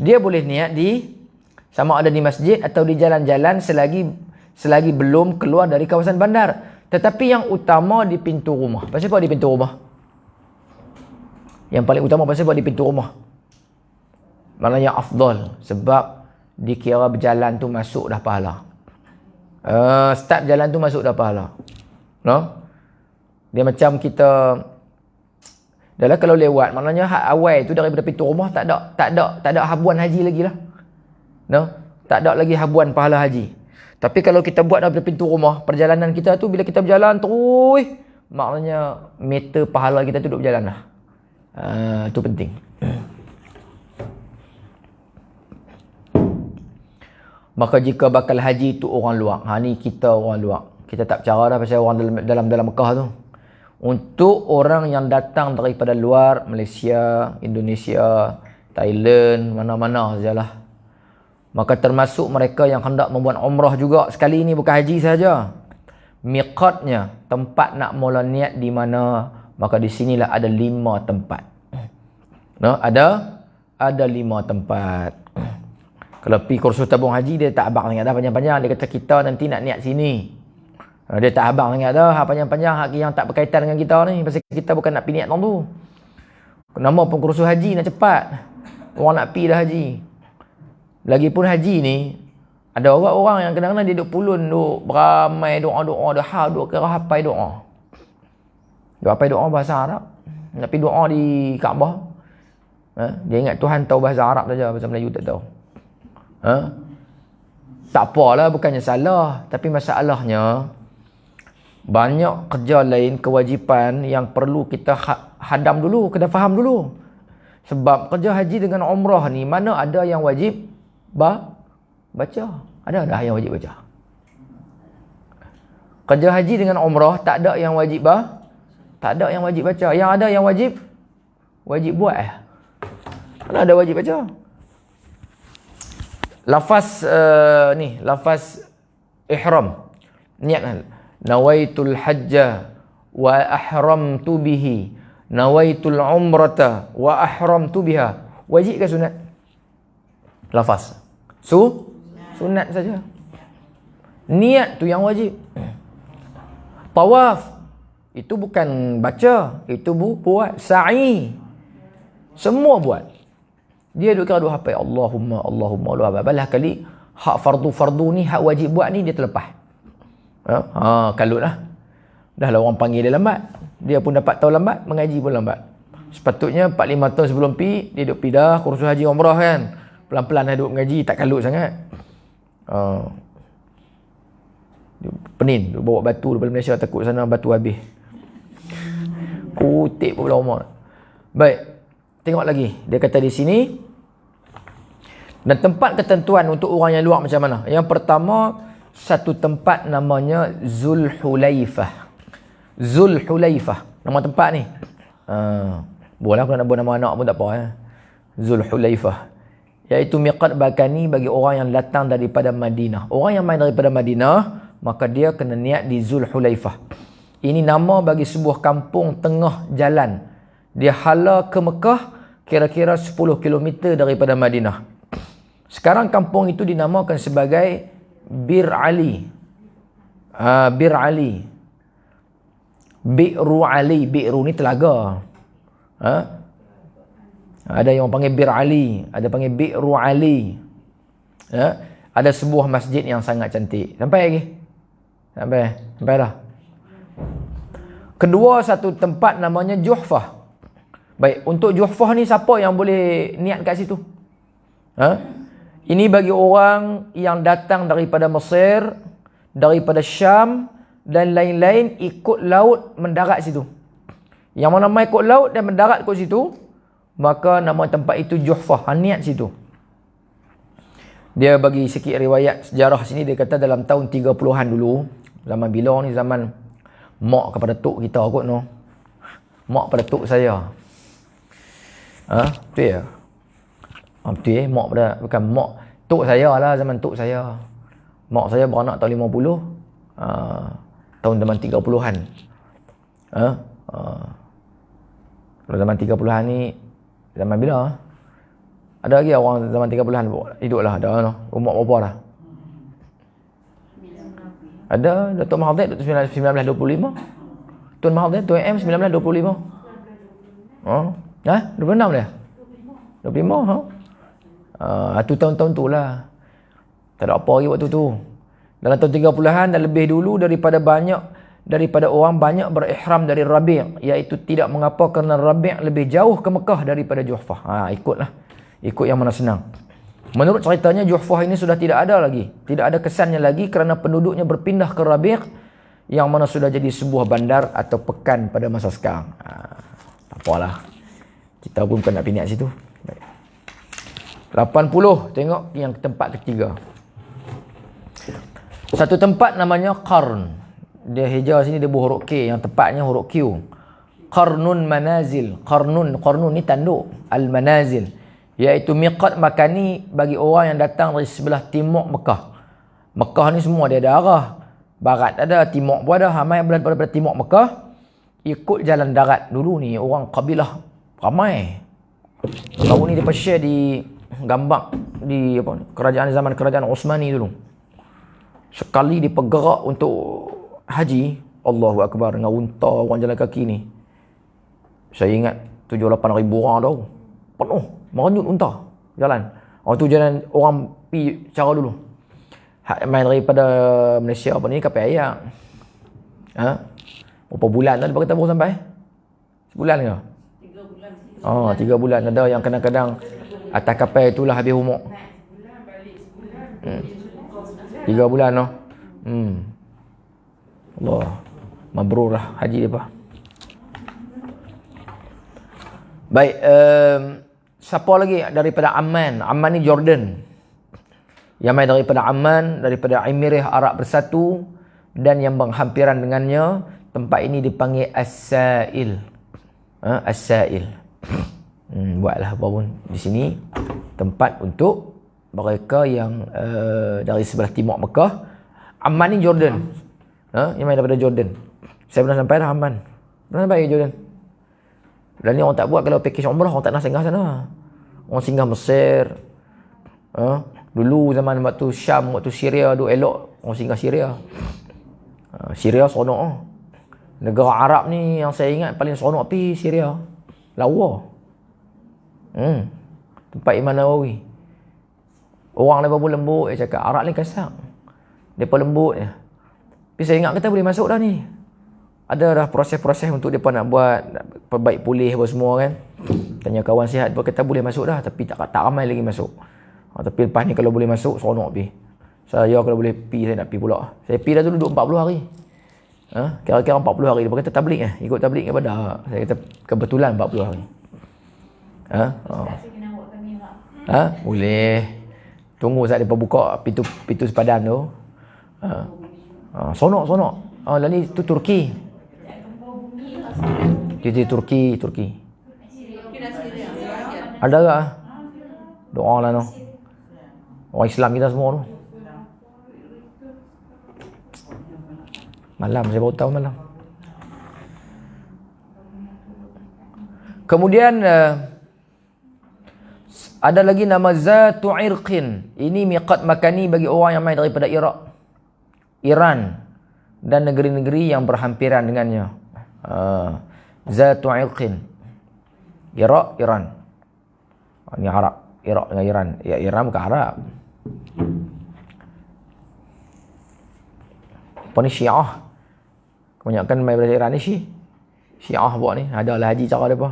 Dia boleh niat di sama ada di masjid atau di jalan-jalan selagi belum keluar dari kawasan bandar. Tetapi yang utama di pintu rumah. Pasal apa di pintu rumah? Yang paling utama pasal apa di pintu rumah? Maknanya afdal. Sebab dikira berjalan tu masuk dah pahala. Start jalan tu masuk dah pahala. No? Dia macam kita adalah kalau lewat, maknanya hak awal tu daripada pintu rumah tak ada habuan haji lagi lah. No? Tak ada lagi habuan pahala haji. Tapi kalau kita buat daripada pintu rumah, perjalanan kita tu bila kita berjalan terus, maknanya meter pahala kita tu duduk berjalan lah. Itu penting. Maka jika bakal haji tu orang luar, ni kita orang luar. Kita tak bercara dah pasal orang dalam Mekah tu. Untuk orang yang datang daripada luar, Malaysia, Indonesia, Thailand, mana-mana sajalah. Maka termasuk mereka yang hendak membuat umrah juga. Sekali ini bukan haji saja. Miqatnya, tempat nak mula niat di mana, maka di sinilah ada 5 tempat. No, ada 5 tempat. Kalau pergi kursus tabung haji, dia tak abang sangat dah panjang-panjang. Dia kata kita nanti nak niat sini. Dia tak abang sangat dah. Panjang-panjang hak yang tak berkaitan dengan kita ni. Pasal kita bukan nak pergi niat tahun tu. Nama pun kursus haji nak cepat. Orang nak pergi dah haji. Lagipun haji ni, ada orang-orang yang kadang-kadang dia duk pulun, duk beramai doa-doa, duk kira hafal doa. Dia apa doa bahasa Arab. Tapi doa di Kaabah, dia ingat Tuhan tahu bahasa Arab saja, bahasa Melayu tak tahu. Tak apalah, bukannya salah. Tapi masalahnya, banyak kerja lain, kewajipan yang perlu kita hadam dulu, kena faham dulu. Sebab kerja haji dengan umrah ni, mana ada yang wajib baca? Ada yang wajib baca. Kerja haji dengan umrah, tak ada yang wajib tak ada yang wajib baca. Yang ada yang wajib buat. Mana ada wajib baca? Lafaz lafaz ihram. Niat nawaitul hajja wa ahramtu bihi. Nawaitul umrata wa ahramtu biha. Wajib ke sunat? Lafaz. Sunat saja. Niat tu yang wajib. Tawaf itu bukan baca, itu buat. Sa'i semua buat. Dia duk kira duk hafal Allahumma Allah balah kali hak fardu ni, hak wajib buat ni dia terlepas. Kalutlah. Dah lah orang panggil dia lambat. Dia pun dapat tahu lambat, mengaji pun lambat. Sepatutnya 4-5 tahun sebelum dia duk pindah kursus haji umrah kan. Pelan-pelan dah duk mengaji, tak kalut sangat. Penin, duk bawa batu daripada Malaysia, takut sana batu habis. Kutip pun lama. Baik. Tengok lagi. Dia kata di sini. Dan tempat ketentuan untuk orang yang luar macam mana? Yang pertama, satu tempat namanya Zulhulaifah. Zulhulaifah. Nama tempat ni. Boleh aku nak buat nama anak pun tak apa. Zulhulaifah. Iaitu miqat bakani bagi orang yang datang daripada Madinah. Orang yang main daripada Madinah, maka dia kena niat di Zulhulaifah. Ini nama bagi sebuah kampung tengah jalan. Dia hala ke Mekah kira-kira 10 km daripada Madinah. Sekarang kampung itu dinamakan sebagai Bir Ali. Bir Ali. Bi'ru Ali. Bi'ru ni telaga. Ada yang panggil Bir Ali. Ada panggil Bi'ru Ali. Ada sebuah masjid yang sangat cantik. Sampai lagi? Sampai dah. Kedua, satu tempat namanya Juhfah. Baik, untuk Juhfah ni siapa yang boleh niat kat situ? Ini bagi orang yang datang daripada Mesir, daripada Syam dan lain-lain, ikut laut mendarat situ. Yang mana mai ikut laut dan mendarat kat situ, maka nama tempat itu Juhfah. Niat situ. Dia bagi sikit riwayat sejarah sini. Dia kata dalam tahun 30-an dulu, zaman bila ni, zaman mak kepada tok kita kot no. Mak pada tok saya. Tu ya. Tu mak pada, bukan mak, tok saya lah, zaman tok saya. Mak saya beranak tahun 50. Tahun zaman 30-an. Kalau zaman 30-an ni, zaman bila? Ada lagi orang zaman 30-an hidup lah, ada no. Umur berapa dah? Ada Datuk Mahathir 1925. Tuan Mahathir, Tuan M 1925. 26 dia? 25. Tu tahun-tahun tu lah. Tak ada apa lagi waktu tu. Dalam tahun 30-an dan lebih dulu daripada orang banyak berihram dari Rabi', iaitu tidak mengapa kerana Rabi' lebih jauh ke Mekah daripada Juhfah. Ikutlah. Ikut yang mana senang. Menurut ceritanya Juhfah ini sudah tidak ada lagi. Tidak ada kesannya lagi kerana penduduknya berpindah ke Rabi' yang mana sudah jadi sebuah bandar atau pekan pada masa sekarang. Tak apalah. Kita pun bukan nak pindah situ. Baik. 80. Tengok yang tempat ketiga. Satu tempat namanya Qarn. Dia hijau sini dia huruf K. Yang tepatnya huruf Q. Qarnun Manazil. Qarnun ni tanduk. Al-Manazil. Iaitu miqat makani bagi orang yang datang dari sebelah timur Mekah. Mekah ni semua dia ada arah. Barat ada, timur pun ada. Ramai daripada timur Mekah ikut jalan darat. Dulu ni orang kabilah ramai. Baru ni dia share di gambar di zaman kerajaan Osmani dulu. Sekali dia bergerak untuk haji, Allahu Akbar, dengan unta orang jalan kaki ni. Saya ingat 7-8 ribu orang tau. Penuh. Meranyut unta jalan. Tu jalan orang pi cara dulu. Main daripada Malaysia apa ni kapal air. Berapa bulan dah dia kata baru sampai? Sebulan ke? 3 bulan. Oh, 3 bulan. Ada yang kadang-kadang atas kapal itulah habis umur. 3 bulan noh. Allah. Mabrur lah haji depa. Baik, siapa lagi daripada Amman? Amman ni Jordan. Yang main daripada Amman, daripada Emirah Arab Bersatu dan yang berhampiran dengannya, tempat ini dipanggil As-Sa'il. As-Sa'il. Buatlah apa pun di sini tempat untuk mereka yang dari sebelah timur Mekah. Amman ni Jordan. Yang main daripada Jordan. Saya pernah sampai dah Amman. Pernah sampai ke Jordan? Dan ni orang tak buat kalau package umrah, orang tak nak singgah sana. Orang singgah Mesir. Dulu zaman waktu Syam, waktu Syria duk elok, orang singgah Syria. Syria seronok. Negara Arab ni yang saya ingat paling seronok pi Syria. Lawa. Tempat Imam Nawawi. Orang lepas pun lembut, dia cakap Arab ni kasar. Depa lembut je. Tapi saya ingat kita boleh masuk dah ni. Ada dah proses-proses untuk depa nak buat perbaik pulih apa semua kan. Tanya kawan sihat, depa kata boleh masuk dah tapi tak ramai lagi masuk. Tapi lepas ni kalau boleh masuk, seronok pi. Saya kalau boleh pi, saya nak pi pula. Saya pi dah dulu 40 hari. Kira-kira 40 hari. Dia kata tablik ikut tablik ke pada. Saya kata kebetulan 40 hari. Boleh. Tunggu saat dia buka pintu sepadan tu. Sonok. Lah ni tu Turki. Turki. Ada ke? Doa lah no. Orang Islam kita semua tu. Malam, saya baru tahu malam. Kemudian ada lagi nama Zatu Irqin. Ini miqat makani bagi orang yang main daripada Iraq, Iran dan negeri-negeri yang berhampiran dengannya. Zatu Irqin. Iraq, Iran. Ini Arab. Iraq dengan Iran. Ya, Iran bukan Arab. Apa ni Syiah? Kebanyakan main daripada Iran ni Syiah buat ni. Adalah haji cara mereka.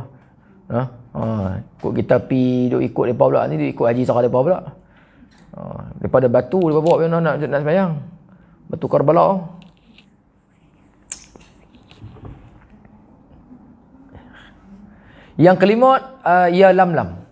Ikut kita pi duk ikut mereka pula ni, duk ikut haji cara mereka pula. Daripada batu mereka bawa nak sembahyang. Batu Karbala. Yang kelima, ya Lamlam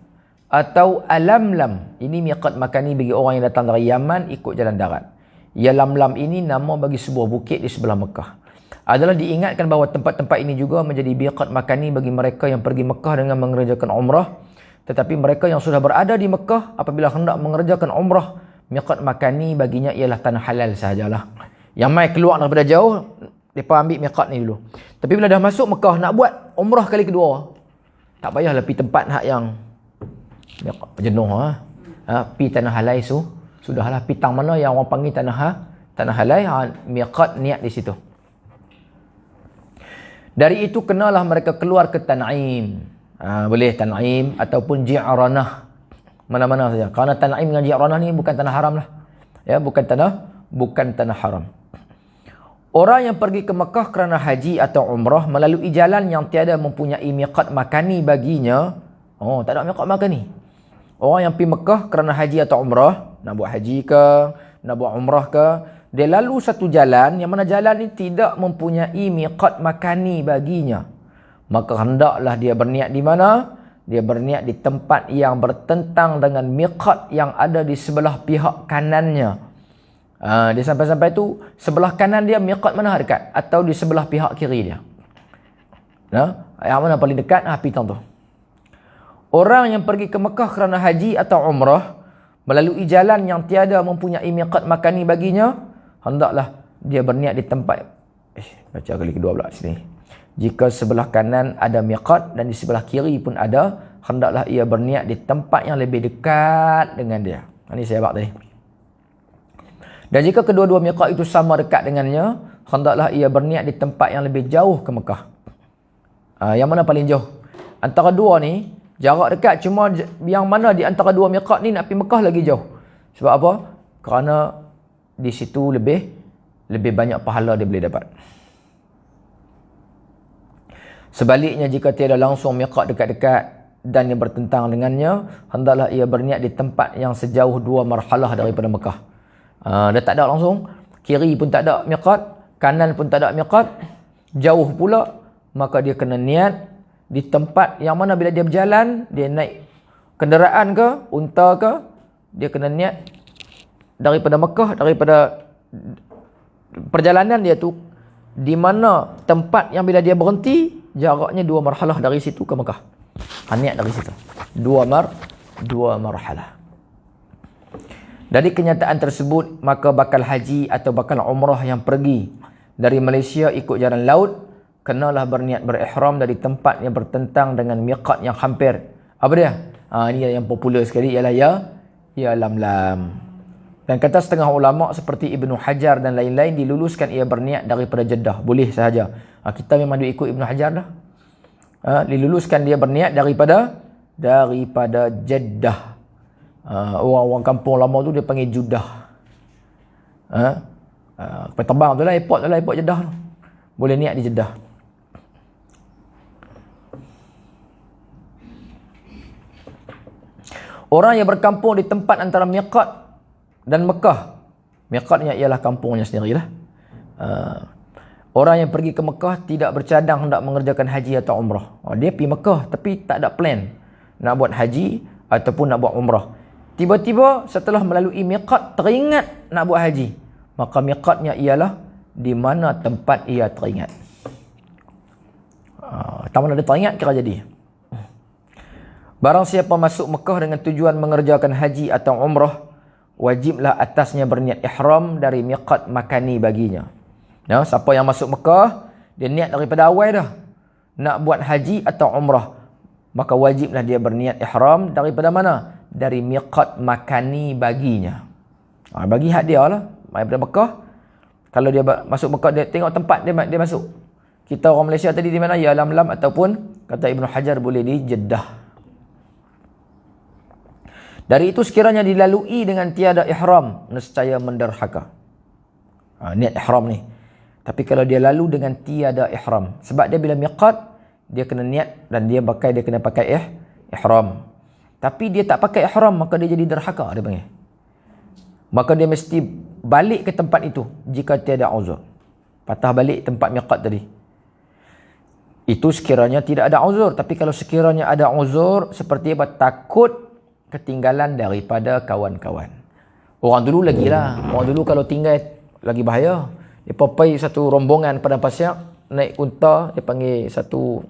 atau Alamlam. Ini miqat makani bagi orang yang datang dari Yaman ikut jalan darat. Ya Lamlam ini nama bagi sebuah bukit di sebelah Mekah. Adalah diingatkan bahawa tempat-tempat ini juga menjadi miqat makani bagi mereka yang pergi Mekah dengan mengerjakan umrah. Tetapi mereka yang sudah berada di Mekah apabila hendak mengerjakan umrah, miqat makani baginya ialah tanah halal sahajalah. Yang mai keluar daripada jauh, mereka ambil miqat ni dulu. Tapi bila dah masuk Mekah nak buat umrah kali kedua, tak payahlah pergi tempat hak yang jenuh pi tanah halal sudahlah, pi tang mana yang orang panggil tanah halal, miqat niat di situ. Dari itu kenalah mereka keluar ke Tan'im. Boleh Tan'im ataupun Ji'ranah. Mana-mana saja. Kerana Tan'im dengan Ji'ranah ni bukan tanah haram lah. Ya, bukan tanah haram. Orang yang pergi ke Mekah kerana haji atau umrah melalui jalan yang tiada mempunyai miqat makani baginya. Tak ada miqat makani. Orang yang pergi Mekah kerana haji atau umrah, nak buat haji ke, nak buat umrah ke, dia lalu satu jalan yang mana jalan ini tidak mempunyai miqat makani baginya. Maka hendaklah dia berniat di mana? Dia berniat di tempat yang bertentang dengan miqat yang ada di sebelah pihak kanannya. Dia sampai-sampai tu sebelah kanan dia miqat mana dekat atau di sebelah pihak kiri dia. Yang mana paling dekat? Pitang tu. Orang yang pergi ke Mekah kerana haji atau umrah melalui jalan yang tiada mempunyai miqat makani baginya, hendaklah dia berniat di tempat baca kali kedua pula sini. Jika sebelah kanan ada miqat dan di sebelah kiri pun ada, hendaklah ia berniat di tempat yang lebih dekat dengan dia. Ini saya buat tadi. Dan jika kedua-dua miqat itu sama dekat dengannya, hendaklah ia berniat di tempat yang lebih jauh ke Mekah. Yang mana paling jauh? Antara dua ni, jarak dekat, cuma yang mana di antara dua miqat ni nak pergi Mekah lagi jauh. Sebab apa? Kerana di situ lebih banyak pahala dia boleh dapat. Sebaliknya jika tiada langsung miqat dekat-dekat dan yang bertentang dengannya, hendaklah ia berniat di tempat yang sejauh 2 marhalah daripada Mekah. Dia tak ada langsung, kiri pun tak ada miqat, kanan pun tak ada miqat, jauh pula, maka dia kena niat di tempat yang mana bila dia berjalan, dia naik kenderaan ke, unta ke, dia kena niat daripada Mekah, daripada perjalanan dia tu, di mana tempat yang bila dia berhenti, jaraknya 2 marhalah dari situ ke Mekah. Niat dari situ. 2 marhalah. Dari kenyataan tersebut, maka bakal haji atau bakal umrah yang pergi dari Malaysia ikut jalan laut, kenalah berniat berihram dari tempat yang bertentang dengan miqat yang hampir. Apa dia? Ini yang popular sekali, ialah ya lam-lam. Dan kata setengah ulama seperti Ibnu Hajar dan lain-lain, diluluskan ia berniat daripada Jeddah. Boleh sahaja. Kita memang dia ikut Ibnu Hajar dah. Diluluskan dia berniat daripada Jeddah. Orang-orang kampung lama tu dia panggil Judah. Kapal terbang tu lah, airport Jeddah tu. Boleh niat di Jeddah. Orang yang berkampung di tempat antara miqat dan Mekah. Miqatnya ialah kampungnya sendirilah. Orang yang pergi ke Mekah tidak bercadang hendak mengerjakan haji atau umrah. Dia pergi Mekah tapi tak ada plan nak buat haji ataupun nak buat umrah. Tiba-tiba setelah melalui miqat teringat nak buat haji. Maka miqatnya ialah di mana tempat ia teringat. Tak mana dia teringat kira jadi. Barang siapa masuk Mekah dengan tujuan mengerjakan haji atau umrah, wajiblah atasnya berniat ihram dari miqat makani baginya. Siapa yang masuk Mekah, dia niat daripada awal dah nak buat haji atau umrah, maka wajiblah dia berniat ihram daripada mana? Dari miqat makani baginya. Bagi hak dia lah. Daripada Mekah, kalau dia masuk Mekah, dia tengok tempat dia masuk. Kita orang Malaysia tadi di mana? Ya lam-lam, ataupun kata Ibnu Hajar boleh di Jeddah. Dari itu sekiranya dilalui dengan tiada ihram, nescaya menderhaka. Niat ihram ni. Tapi kalau dia lalu dengan tiada ihram, sebab dia bila miqat, dia kena niat dan dia kena pakai ihram. Tapi dia tak pakai ihram, maka dia jadi derhaka, dia panggil. Maka dia mesti balik ke tempat itu jika tiada uzur. Patah balik tempat miqat tadi. Itu sekiranya tidak ada uzur. Tapi kalau sekiranya ada uzur, seperti apa? Takut ketinggalan daripada kawan-kawan. Orang dulu lagi lah. Orang dulu kalau tinggal lagi bahaya. Dia pergi satu rombongan pada pasir, naik unta, dia panggil satu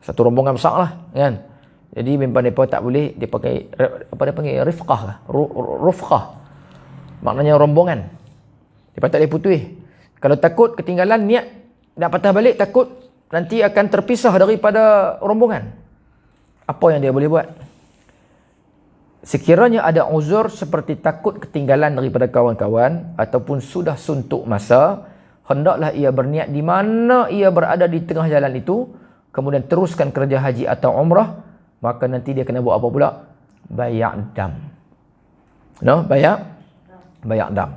rombongan besar lah, kan. Jadi memang mereka tak boleh, dia pakai apa dia panggil rifqah lah. Rufqah. Maknanya rombongan. Dia tak boleh putih. Kalau takut ketinggalan niat nak patah balik, takut nanti akan terpisah daripada rombongan. Apa yang dia boleh buat? Sekiranya ada uzur seperti takut ketinggalan daripada kawan-kawan ataupun sudah suntuk masa, hendaklah ia berniat di mana ia berada di tengah jalan itu, kemudian teruskan kerja haji atau umrah, maka nanti dia kena buat apa pula? Bayak dam. Bayak dam.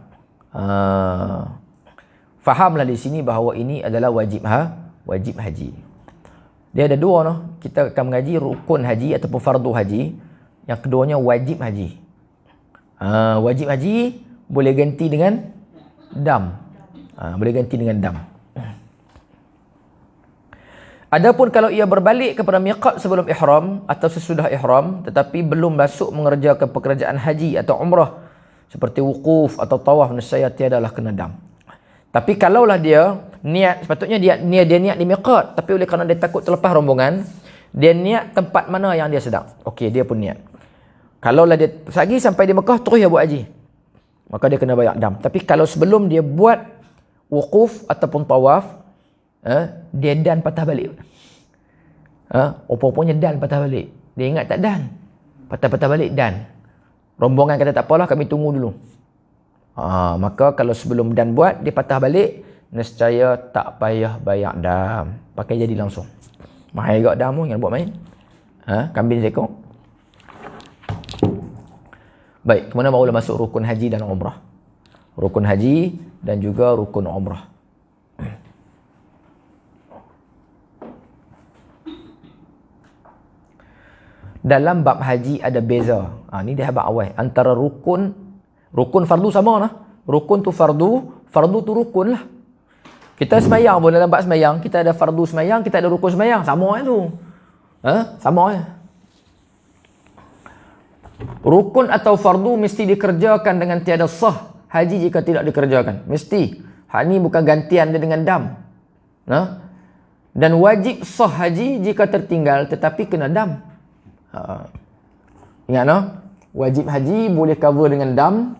Fahamlah di sini bahawa ini adalah wajib haji. Dia ada dua kita akan mengaji rukun haji ataupun fardu haji. Yang keduanya wajib haji. Wajib haji boleh ganti dengan dam. Boleh ganti dengan dam. Adapun kalau ia berbalik kepada miqat sebelum ihram atau sesudah ihram tetapi belum masuk mengerjakan pekerjaan haji atau umrah seperti wukuf atau tawaf, nescaya tiadalah kena dam. Tapi kalaulah dia niat, sepatutnya dia niat di miqat, tapi oleh kerana dia takut terlepas rombongan, dia niat tempat mana yang dia sedang. Okey, dia pun niat. Kalaulah dia lagi sampai di Mekah terus dia buat haji, maka dia kena bayar dam. Tapi kalau sebelum dia buat wukuf ataupun tawaf, dia dan patah balik. Rupa-rupanya dan patah balik. Dia ingat tak dan. Patah balik dan. Rombongan kata tak apalah, kami tunggu dulu. Maka kalau sebelum dan buat, dia patah balik, nescaya tak payah bayar dam. Pakai jadi langsung. Mahal juga dam tu, jangan buat main. Kambing seekor. Baik, kemudian barulah masuk rukun haji dan umrah. Rukun haji dan juga rukun umrah. dalam bab haji ada beza. Ni dia bab awal. Antara rukun fardu sama lah. Rukun tu fardu tu rukun lah. Kita semayang pun dalam bab semayang, kita ada fardu semayang, kita ada rukun semayang. Sama tu. Sama je. Rukun atau fardu mesti dikerjakan dengan tiada sah haji jika tidak dikerjakan. Mesti. Hak ni bukan gantian dia dengan dam. Dan wajib sah haji jika tertinggal tetapi kena dam. Ingat wajib haji boleh cover dengan dam,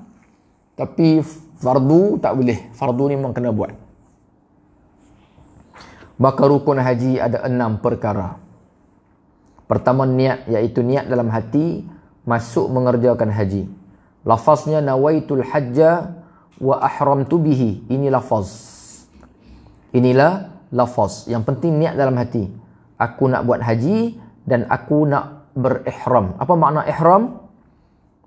tapi fardu tak boleh. Fardu ni memang kena buat. Maka rukun haji ada 6 perkara. Pertama niat, iaitu niat dalam hati masuk mengerjakan haji. Lafaznya nawaitul hajja wa ahramtu bihi. Ini lafaz. Inilah lafaz. Yang penting niat dalam hati. Aku nak buat haji dan aku nak berihram. Apa makna ihram?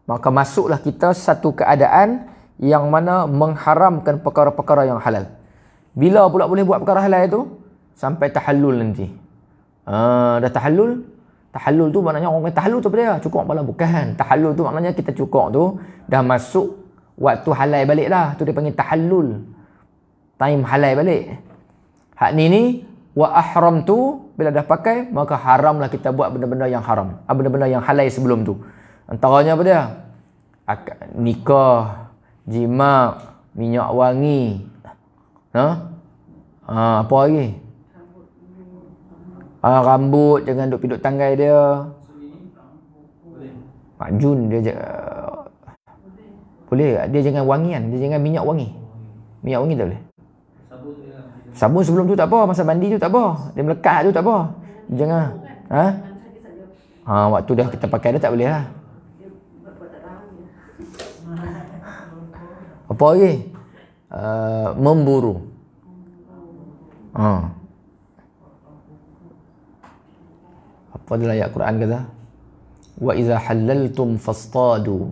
Maka masuklah kita satu keadaan yang mana mengharamkan perkara-perkara yang halal. Bila pula boleh buat perkara halal itu? Sampai tahallul nanti. Dah tahallul. Tahallul tu maknanya orang kata tahallul tu apa dia? Cukup kepala. Bukan. Tahallul tu maknanya kita cukup tu dah masuk waktu halal balik dah. Tu dia panggil tahallul. Time halal balik. Hak ni wa ahram tu bila dah pakai maka haramlah kita buat benda-benda yang haram. Benda-benda yang halal sebelum tu. Antaranya apa dia? Nikah, jima, minyak wangi. Apa lagi? Rambut jangan duk piduk tanggai dia. Mak Jun dia boleh, dia jangan wangian, dia jangan minyak wangi. Minyak wangi tak boleh. Sabun sebelum tu tak apa, masa mandi tu tak apa. Dia melekat tu tak apa. Jangan. Waktu dah kita pakai dia tak boleh lah. Apa lagi? Memburu. Apa dalam ayat Quran kata? Wa iza halaltum fastadu.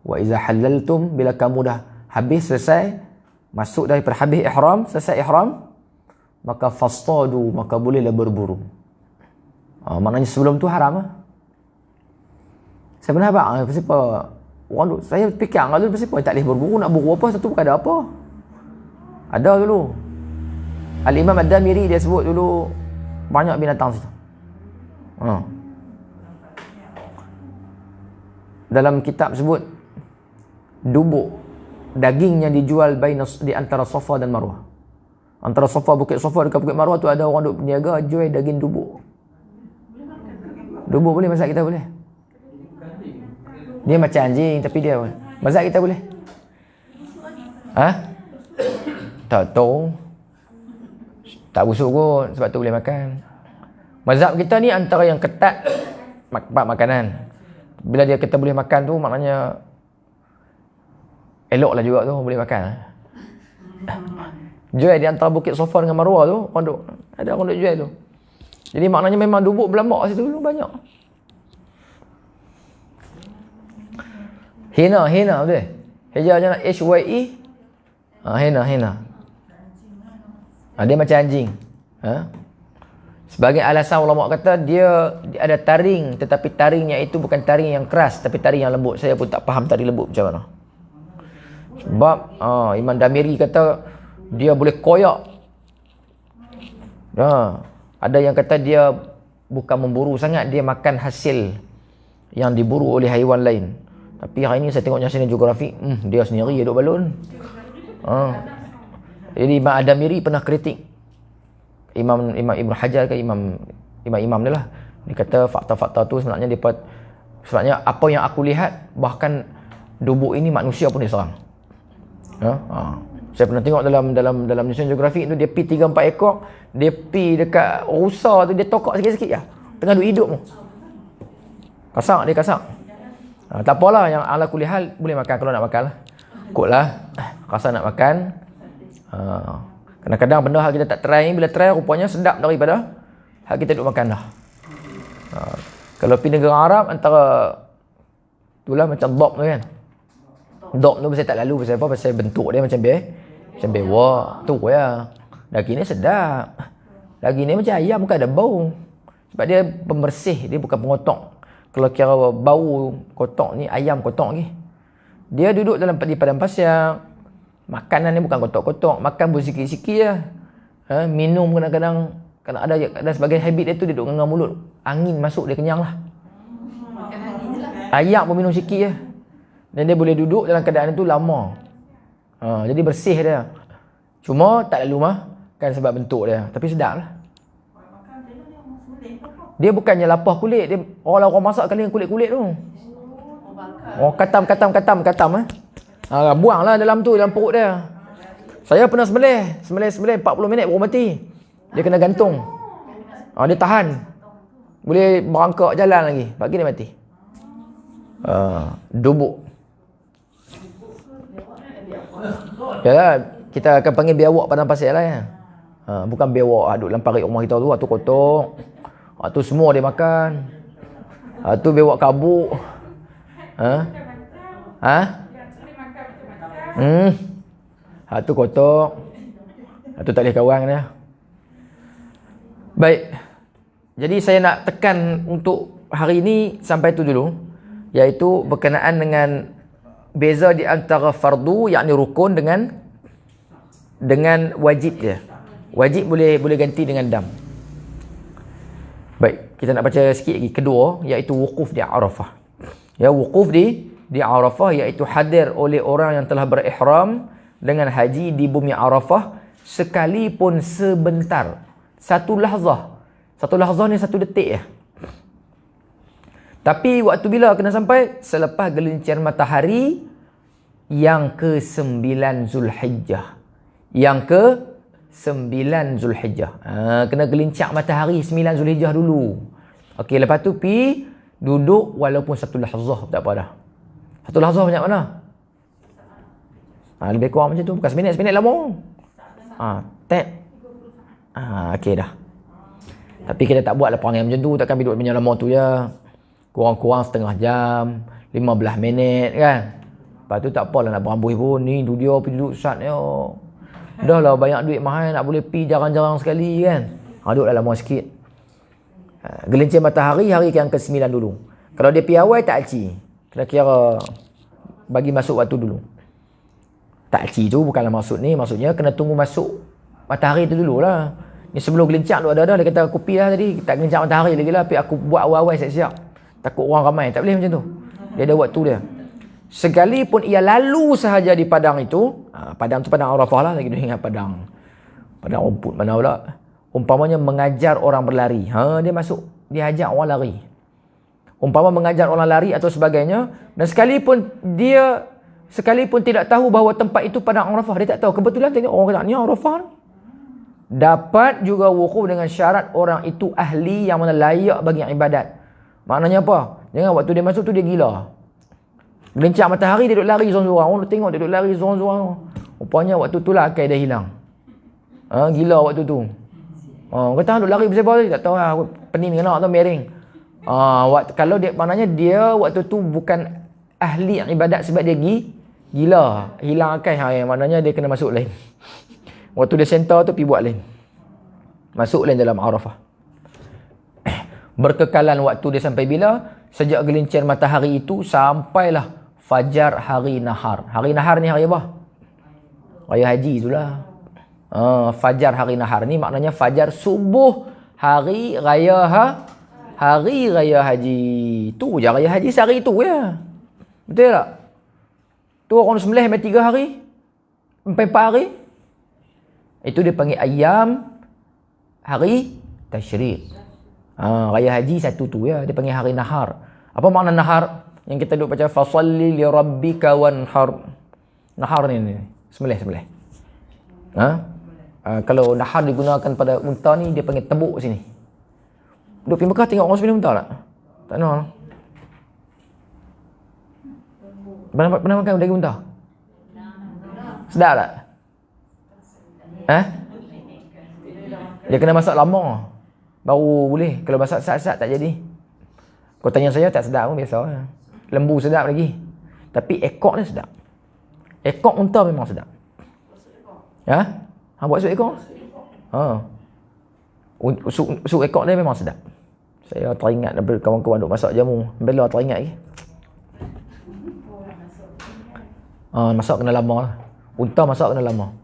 Wa iza halaltum, bila kamu dah habis selesai, masuk daripada habis ihram, selesai ihram, maka fastadu, maka bolehlah berburu. Maknanya sebelum tu haram lah. Saya pernah abang, saya fikir dulu pasal tak boleh berburu, nak buru apa, satu bukan ada apa. Ada dulu. Al-Imam Ad-Damiri dia sebut dulu banyak binatang situ. Dalam kitab sebut dubuk dagingnya dijual di antara Safa dan Marwah. Antara Safa, Bukit Safa dekat Bukit Marwah tu ada orang duk berniaga jual daging dubuk. Dubuk boleh, masak kita boleh. Dia macam anjing tapi dia masak kita boleh. Tak tahu. Tak busuk kot, sebab tu boleh makan. Mazhab kita ni antara yang ketat bab makanan. Bila dia kita boleh makan tu maknanya eloklah juga tu boleh makan. Jual di antara Bukit Safa dengan Marwah tu, ada orang duk jual tu. Jadi maknanya memang dubuk berlambak situ dulu banyak. Hina betul. Hijau jangan HYE. Hina. Dia macam anjing. Sebagai alasan ulama kata dia ada taring, tetapi taringnya itu bukan taring yang keras tapi taring yang lembut. Saya pun tak faham taring lembut macam mana. Sebab Imam Damiri kata dia boleh koyak. Ada yang kata dia bukan memburu sangat, dia makan hasil yang diburu oleh haiwan lain. Tapi hari ini saya tengok National Geographic, dia sendiri duduk balon. Jadi Imam Ad-Damiri pernah kritik Imam Ibn Hajar ke Imam dia lah. Dia kata fakta-fakta tu sebenarnya apa yang aku lihat, bahkan dubuk ini manusia pun diserang. Saya pernah tengok dalam National Geographic tu, dia pi 3-4 ekor, dia pi dekat rusa tu, dia tokak sikit-sikit lah. Tengah duk hidup tu. Dia kasak. Tak apalah, yang ala kulihal boleh makan kalau nak makan lah. Kotlah, rasa nak makan. Kadang-kadang benda hal kita tak try ni, bila try rupanya sedap daripada hal kita duk makan dah. Kalau pergi negara Arab, antara itulah macam dog tu kan. Dog tu saya tak lalu pasal apa? Pasal bentuk dia macam bewak tu ya. Daging ni sedap. Daging ni macam ayam, bukan ada bau. Sebab dia pembersih, dia bukan pengotok. Kalau kira bau kotak ni, ayam kotak ni. Dia duduk di padang pasir. Makanan ni bukan kotak-kotak, makan pun sikit-sikit je. Minum kadang-kadang, kalau ada sebagai habit dia tu, dia duduk nganggang mulut. Angin masuk, dia kenyang lah. Makan angin je lah. Ayak pun minum sikit je. Dan dia boleh duduk dalam keadaan itu lama. Jadi bersih dia. Cuma tak lalu kan sebab bentuk dia. Tapi sedap lah. Dia bukannya lapah kulit. Dia orang masak kali dengan kulit-kulit tu. Katam. Buanglah dalam tu, dalam perut dia. Saya pernah sembelih 40 minit baru mati. Dia kena gantung. Dia tahan. Boleh berangkak jalan lagi. Bagi dia mati. Dubuk. Yalah, kita akan panggil biawak padang pasir lah ya. Bukan biawak duduk dalam parit rumah kita tu. Tu kotak. Tu semua dia makan. Tu biawak kabuk. Tu kotak. Tu tak boleh kawan dia. Baik. Jadi saya nak tekan untuk hari ini sampai tu dulu. Iaitu berkenaan dengan beza di antara fardu, yakni rukun dengan wajib dia. Wajib boleh ganti dengan dam. Baik, kita nak baca sikit lagi. Kedua, iaitu wukuf di Arafah. Ya, wukuf di Arafah iaitu hadir oleh orang yang telah berihram dengan haji di bumi Arafah sekalipun sebentar. Satu lahzah. Satu lahzah ni 1 detik ya. Tapi waktu bila kena sampai? Selepas gelincir matahari yang ke-9 Zulhijjah. Yang ke-9 Zulhijjah. Kena gelincir matahari 9 Zulhijjah dulu. Okey, lepas tu pi duduk walaupun 1 lahzah tak apa dah. 1 lahzah banyak mana? Lebih kurang macam tu. Bukan seminit lama. Tap. Okey dah. Tapi kita tak buatlah perangai macam tu. Takkan duduk banyak lama tu ya. Kurang-kurang setengah jam, 15 minit kan. Lepas tu tak apalah nak berambus pun. Ni tu dia pergi duduk sat ya. Dah lah banyak duit mahal nak boleh pi jarang-jarang sekali kan. Duduklah lama sikit. Gelincir matahari hari yang ke-9 dulu. Kalau dia pi awal tak aci. Kira-kira bagi masuk waktu dulu. Tak aci tu bukanlah maksud ni. Maksudnya kena tunggu masuk matahari tu dululah. Ni sebelum gelincir tu ada dia kata aku pi lah tadi. Tak gelincir matahari lagi lah. Aku buat awal-awal siap-siap. Takut orang ramai. Tak boleh macam tu. Dia ada waktu dia. Sekalipun ia lalu sahaja di padang itu. Padang tu padang Arafah lah. Lagi dia ingat padang. Padang rumput mana pula. Umpamanya mengajar orang berlari. Dia masuk. Dia ajak orang lari. Umpama mengajar orang lari atau sebagainya. Dan sekalipun tidak tahu bahawa tempat itu padang Arafah. Dia tak tahu. Kebetulan tengok orang kata ni Arafah. Dapat juga wukuf dengan syarat orang itu ahli yang mana layak bagi ibadat. Maknanya apa? Jangan waktu dia masuk tu dia gila. Gelincir matahari dia duduk lari seorang-seorang. Orang tengok dia duduk lari seorang-seorang. Rupanya waktu tu lah akal dia hilang. Gila waktu tu. Kata duduk lari bersebab tadi. Tak tahu lah. Pening kena atau miring. Kalau dia, maknanya dia waktu tu bukan ahli ibadat sebab dia gila. Hilang akal. Maknanya dia kena masuk lain. Waktu dia center tu pergi buat lain. Masuk lain dalam Arafah. Berkekalan waktu dia sampai bila? Sejak gelincir matahari itu sampailah fajar hari nahar. Hari nahar ni hari apa? Raya haji itulah. Fajar hari nahar ni maknanya fajar subuh hari raya hari raya haji. Tu je raya haji sehari tu ya. Betul tak? Tu orang sembelih sampai 3 hari. Sampai 4 hari. Itu dia panggil ayam hari tasyrik. Raya haji satu tu ya, dia panggil hari nahar. Apa makna nahar? Yang kita duk baca fasalli li rabbika wanhar. Nahar ni sembelih. Kalau nahar digunakan pada unta ni dia panggil tebuk sini. Duk pergi Mekah tengok orang sembelih unta tak? Tak nak. Pernah makan daging unta? Sedap tak? Dia kena masak lama. Baru boleh. Kalau masak sat-sat tak jadi. Kau tanya saya tak sedap pun biasa. Lembu sedap lagi. Tapi ekor ni sedap. Ekor unta memang sedap. Buat sup ekor? Sup ekor dia memang sedap. Saya teringat daripada kawan-kawan duk masak jamu. Bella teringat lagi. Masak kena lama lah. Unta masak kena lama.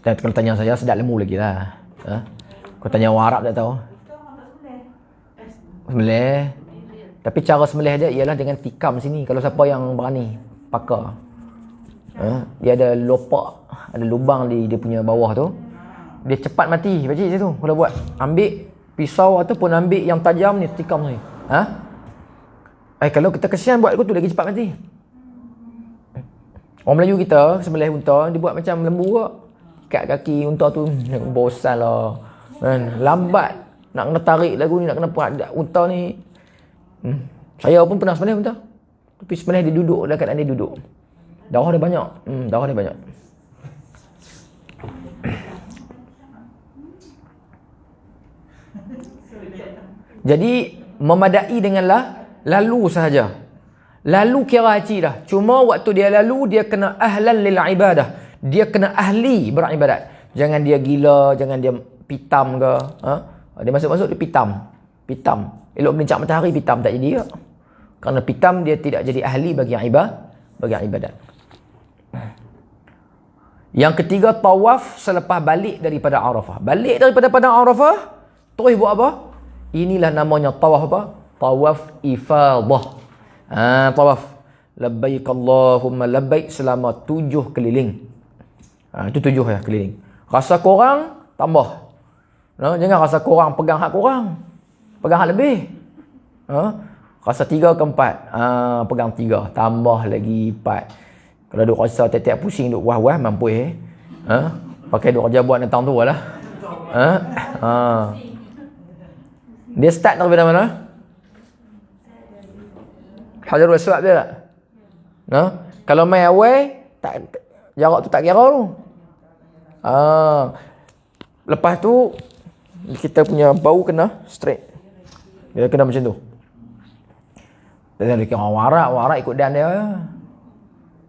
Kalau tanya saya, sedap lemu lagi lah. Kau tanya orang Arab tak tahu. Sembelih. Tapi cara sembelih dia ialah dengan tikam sini. Kalau siapa yang berani, pakar. Dia ada lopak, ada lubang di dia punya bawah tu. Dia cepat mati pakcik situ kalau buat. Ambil pisau ataupun ambil yang tajam ni, tikam ni. Kalau kita kesian buat tu lagi cepat mati. Orang Melayu kita sembelih unta, dia buat macam lembu ke. Ikat kaki unta tu, bosan lah. Lambat nak kena tarik lagu ni, nak kena unta ni. Saya pun pernah sembelih unta. Tapi sembelih dia duduk, dah keadaan dia duduk. Darah dia banyak. Darah dia banyak. Jadi memadai dengan lalu sahaja. Lalu kira haji dah. Cuma waktu dia lalu, dia kena ahlan lil ibadah. Dia kena ahli beribadat. Jangan dia gila, jangan dia pitam ke. Dia masuk-masuk dia pitam. Elok melincak matahari, pitam tak jadi ke. Kerana pitam dia tidak jadi ahli bagi ibadat. Yang ketiga, tawaf selepas balik daripada Arafah. Balik daripada Padang Arafah, terus buat apa? Inilah namanya tawaf apa? Tawaf ifadah. Tawaf. Labbaik Allahumma labbaik selama 7 keliling. Itu 7 ya keliling. Rasa korang, tambah. Jangan rasa korang pegang hak korang. Pegang hak lebih. Rasa 3 ke 4. Pegang 3. Tambah lagi 4. Kalau duk rasa tiap-tiap pusing, duk wah-wah, mampu pakai duk kerja buat datang tu lah. Dia start daripada mana? Hajarul Aswad dia tak? Kalau main awal, jarak tu tak kira tu. Lepas tu, kita punya bau kena straight. Dia kena macam tu. Dia kira warak ikut dan dia.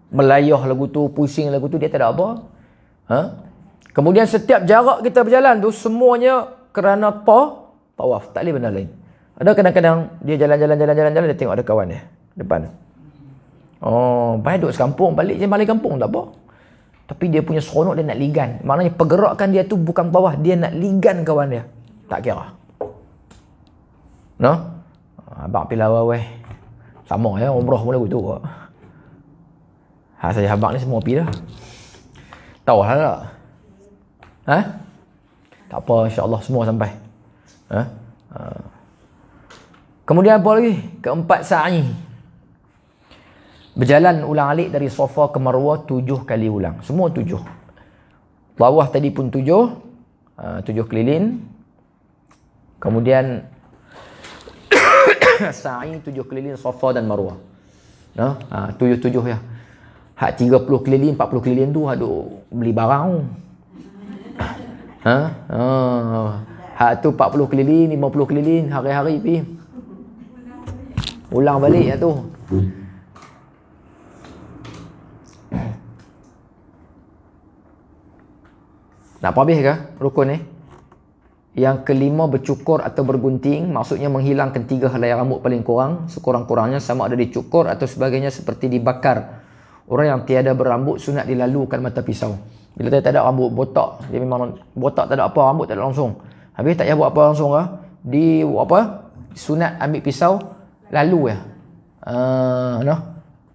Melayah lagu tu, pusing lagu tu, dia tak ada apa. Kemudian setiap jarak kita berjalan tu, semuanya kerana tawaf. Tak boleh benda lain. Ada kadang-kadang dia jalan, dia tengok ada kawan dia depan. Baik duduk sekampung, balik kampung tak apa. Tapi dia punya seronok, dia nak ligan. Maknanya pergerakan dia tu bukan tawaf, dia nak ligan kawan dia. Tak kira. Abang pilih awal sama ya, umrah pun lagu tu. Saya abang ni semua pergi dah. Tahu lah tak? Tak apa, insyaAllah semua sampai. Kemudian apa lagi? Keempat, sa'i. Berjalan ulang-alik dari Safa ke Marwah 7 kali ulang. Semua 7. Tawaf tadi pun 7. 7 keliling. Kemudian sa'i 7 keliling Safa dan Marwah. 7 ya. Hak 30 keliling, 40 keliling tu aduh beli barang. Hak tu 40 keliling, 50 keliling hari-hari pi. Ulang balik ya tu. Nak habis ke rukun ni? Yang kelima, bercukur atau bergunting. Maksudnya menghilangkan 3 helai rambut paling kurang. Sekurang-kurangnya sama ada dicukur atau sebagainya seperti dibakar. Orang yang tiada berambut sunat dilalukan mata pisau. Bila dia tak ada rambut, botak. Dia memang botak, tak ada apa, rambut tak ada langsung. Habis tak payah buat apa langsung lah. Di apa? Sunat ambil pisau, lalu ya.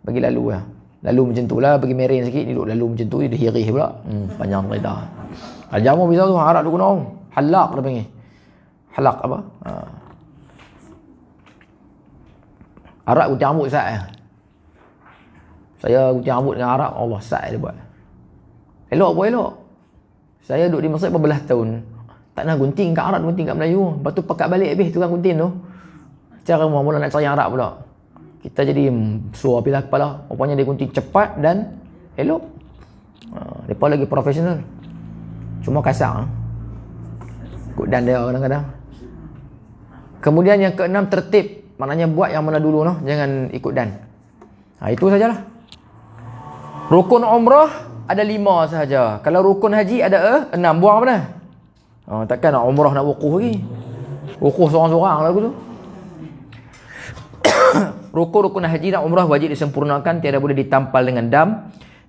Bagi lalu ya. Lalu macam tu lah, bagi merin sikit, duduk lalu macam tu, dia hirih pula. Panjang cerita. Kalau jamu pisau tu, harap tu guna. Halak dia panggil. Halak apa? Harap gunting rambut sat ya. Saya gunting rambut dengan Arab, Allah sat dia buat. Elok apa elok? Saya duduk di Mesir berbelah tahun. Tak nak gunting kat Arab, gunting kat Melayu. Lepas tu pakat balik habis tukang gunting tu. Cara mula-mula nak cari Arab pula. Kita jadi suar pilah kepala. Rupanya dia gunting cepat dan elok. Mereka lagi profesional. Cuma kasar. Ikut dan dia kadang-kadang. Kemudian yang keenam, tertib. Maknanya buat yang mana dulu. Jangan ikut dan. Itu sajalah. Rukun umrah ada 5 sahaja. Kalau rukun haji ada 6. Buang apa dah? Takkan nak umrah nak wukuf lagi. Rukun seorang-seorang lagu tu. Rukun-rukun haji dan umrah wajib disempurnakan, tiada boleh ditampal dengan dam.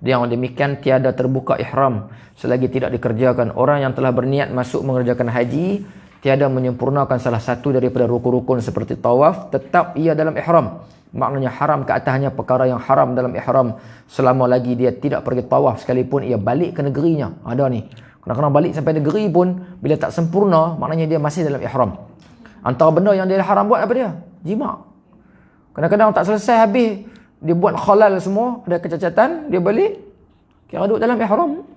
Yang demikian tiada terbuka ihram selagi tidak dikerjakan. Orang yang telah berniat masuk mengerjakan haji, tiada menyempurnakan salah satu daripada rukun-rukun seperti tawaf, tetap ia dalam ihram. Maknanya haram ke atasnya perkara yang haram dalam ihram selama lagi dia tidak pergi tawaf sekalipun ia balik ke negerinya. Ada ni. Kadang-kadang balik sampai negeri pun bila tak sempurna, maknanya dia masih dalam ihram. Antara benda yang dia haram buat apa dia? Jima'. Kadang-kadang tak selesai habis, dia buat khalal semua, ada kecacatan, dia balik, kira duduk dalam ihram.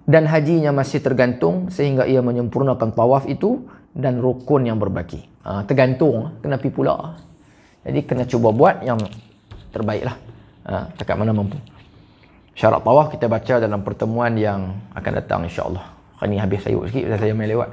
Dan hajinya masih tergantung sehingga ia menyempurnakan tawaf itu dan rukun yang berbaki. Tergantung, kena pergi pula. Jadi kena cuba buat yang terbaik lah. Cakap mana mampu. Syarat tawaf kita baca dalam pertemuan yang akan datang insya-Allah. Hari ni habis sayur sikit, saya main lewat.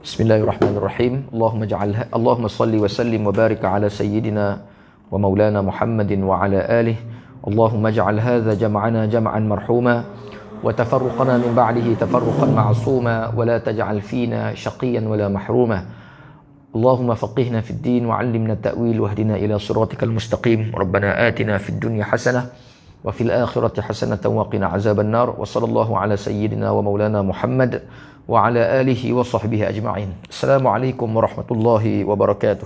Bismillahirrahmanirrahim. Allahumma salli wa sallim wa barik ala sayyidina wa maulana Muhammadin wa ala alihi. Allahumma ij'al hadha jam'ana jam'an marhuma wa tafarruqana min ba'dihi tafarruqan ma'suma wa la taj'al fina shaqiyan wa la mahruma. Allahumma faqihna fid din wa 'allimna at-ta'wil wahdina ila siratikal mustaqim. Rabbana atina fid dunya hasanah wa fil akhirati hasanatan wa qina 'adzaban nar. Wa sallallahu ala sayyidina wa maulana Muhammad wa ala alihi wa sahbihi ajma'in. Assalamualaikum warahmatullahi wabarakatuh.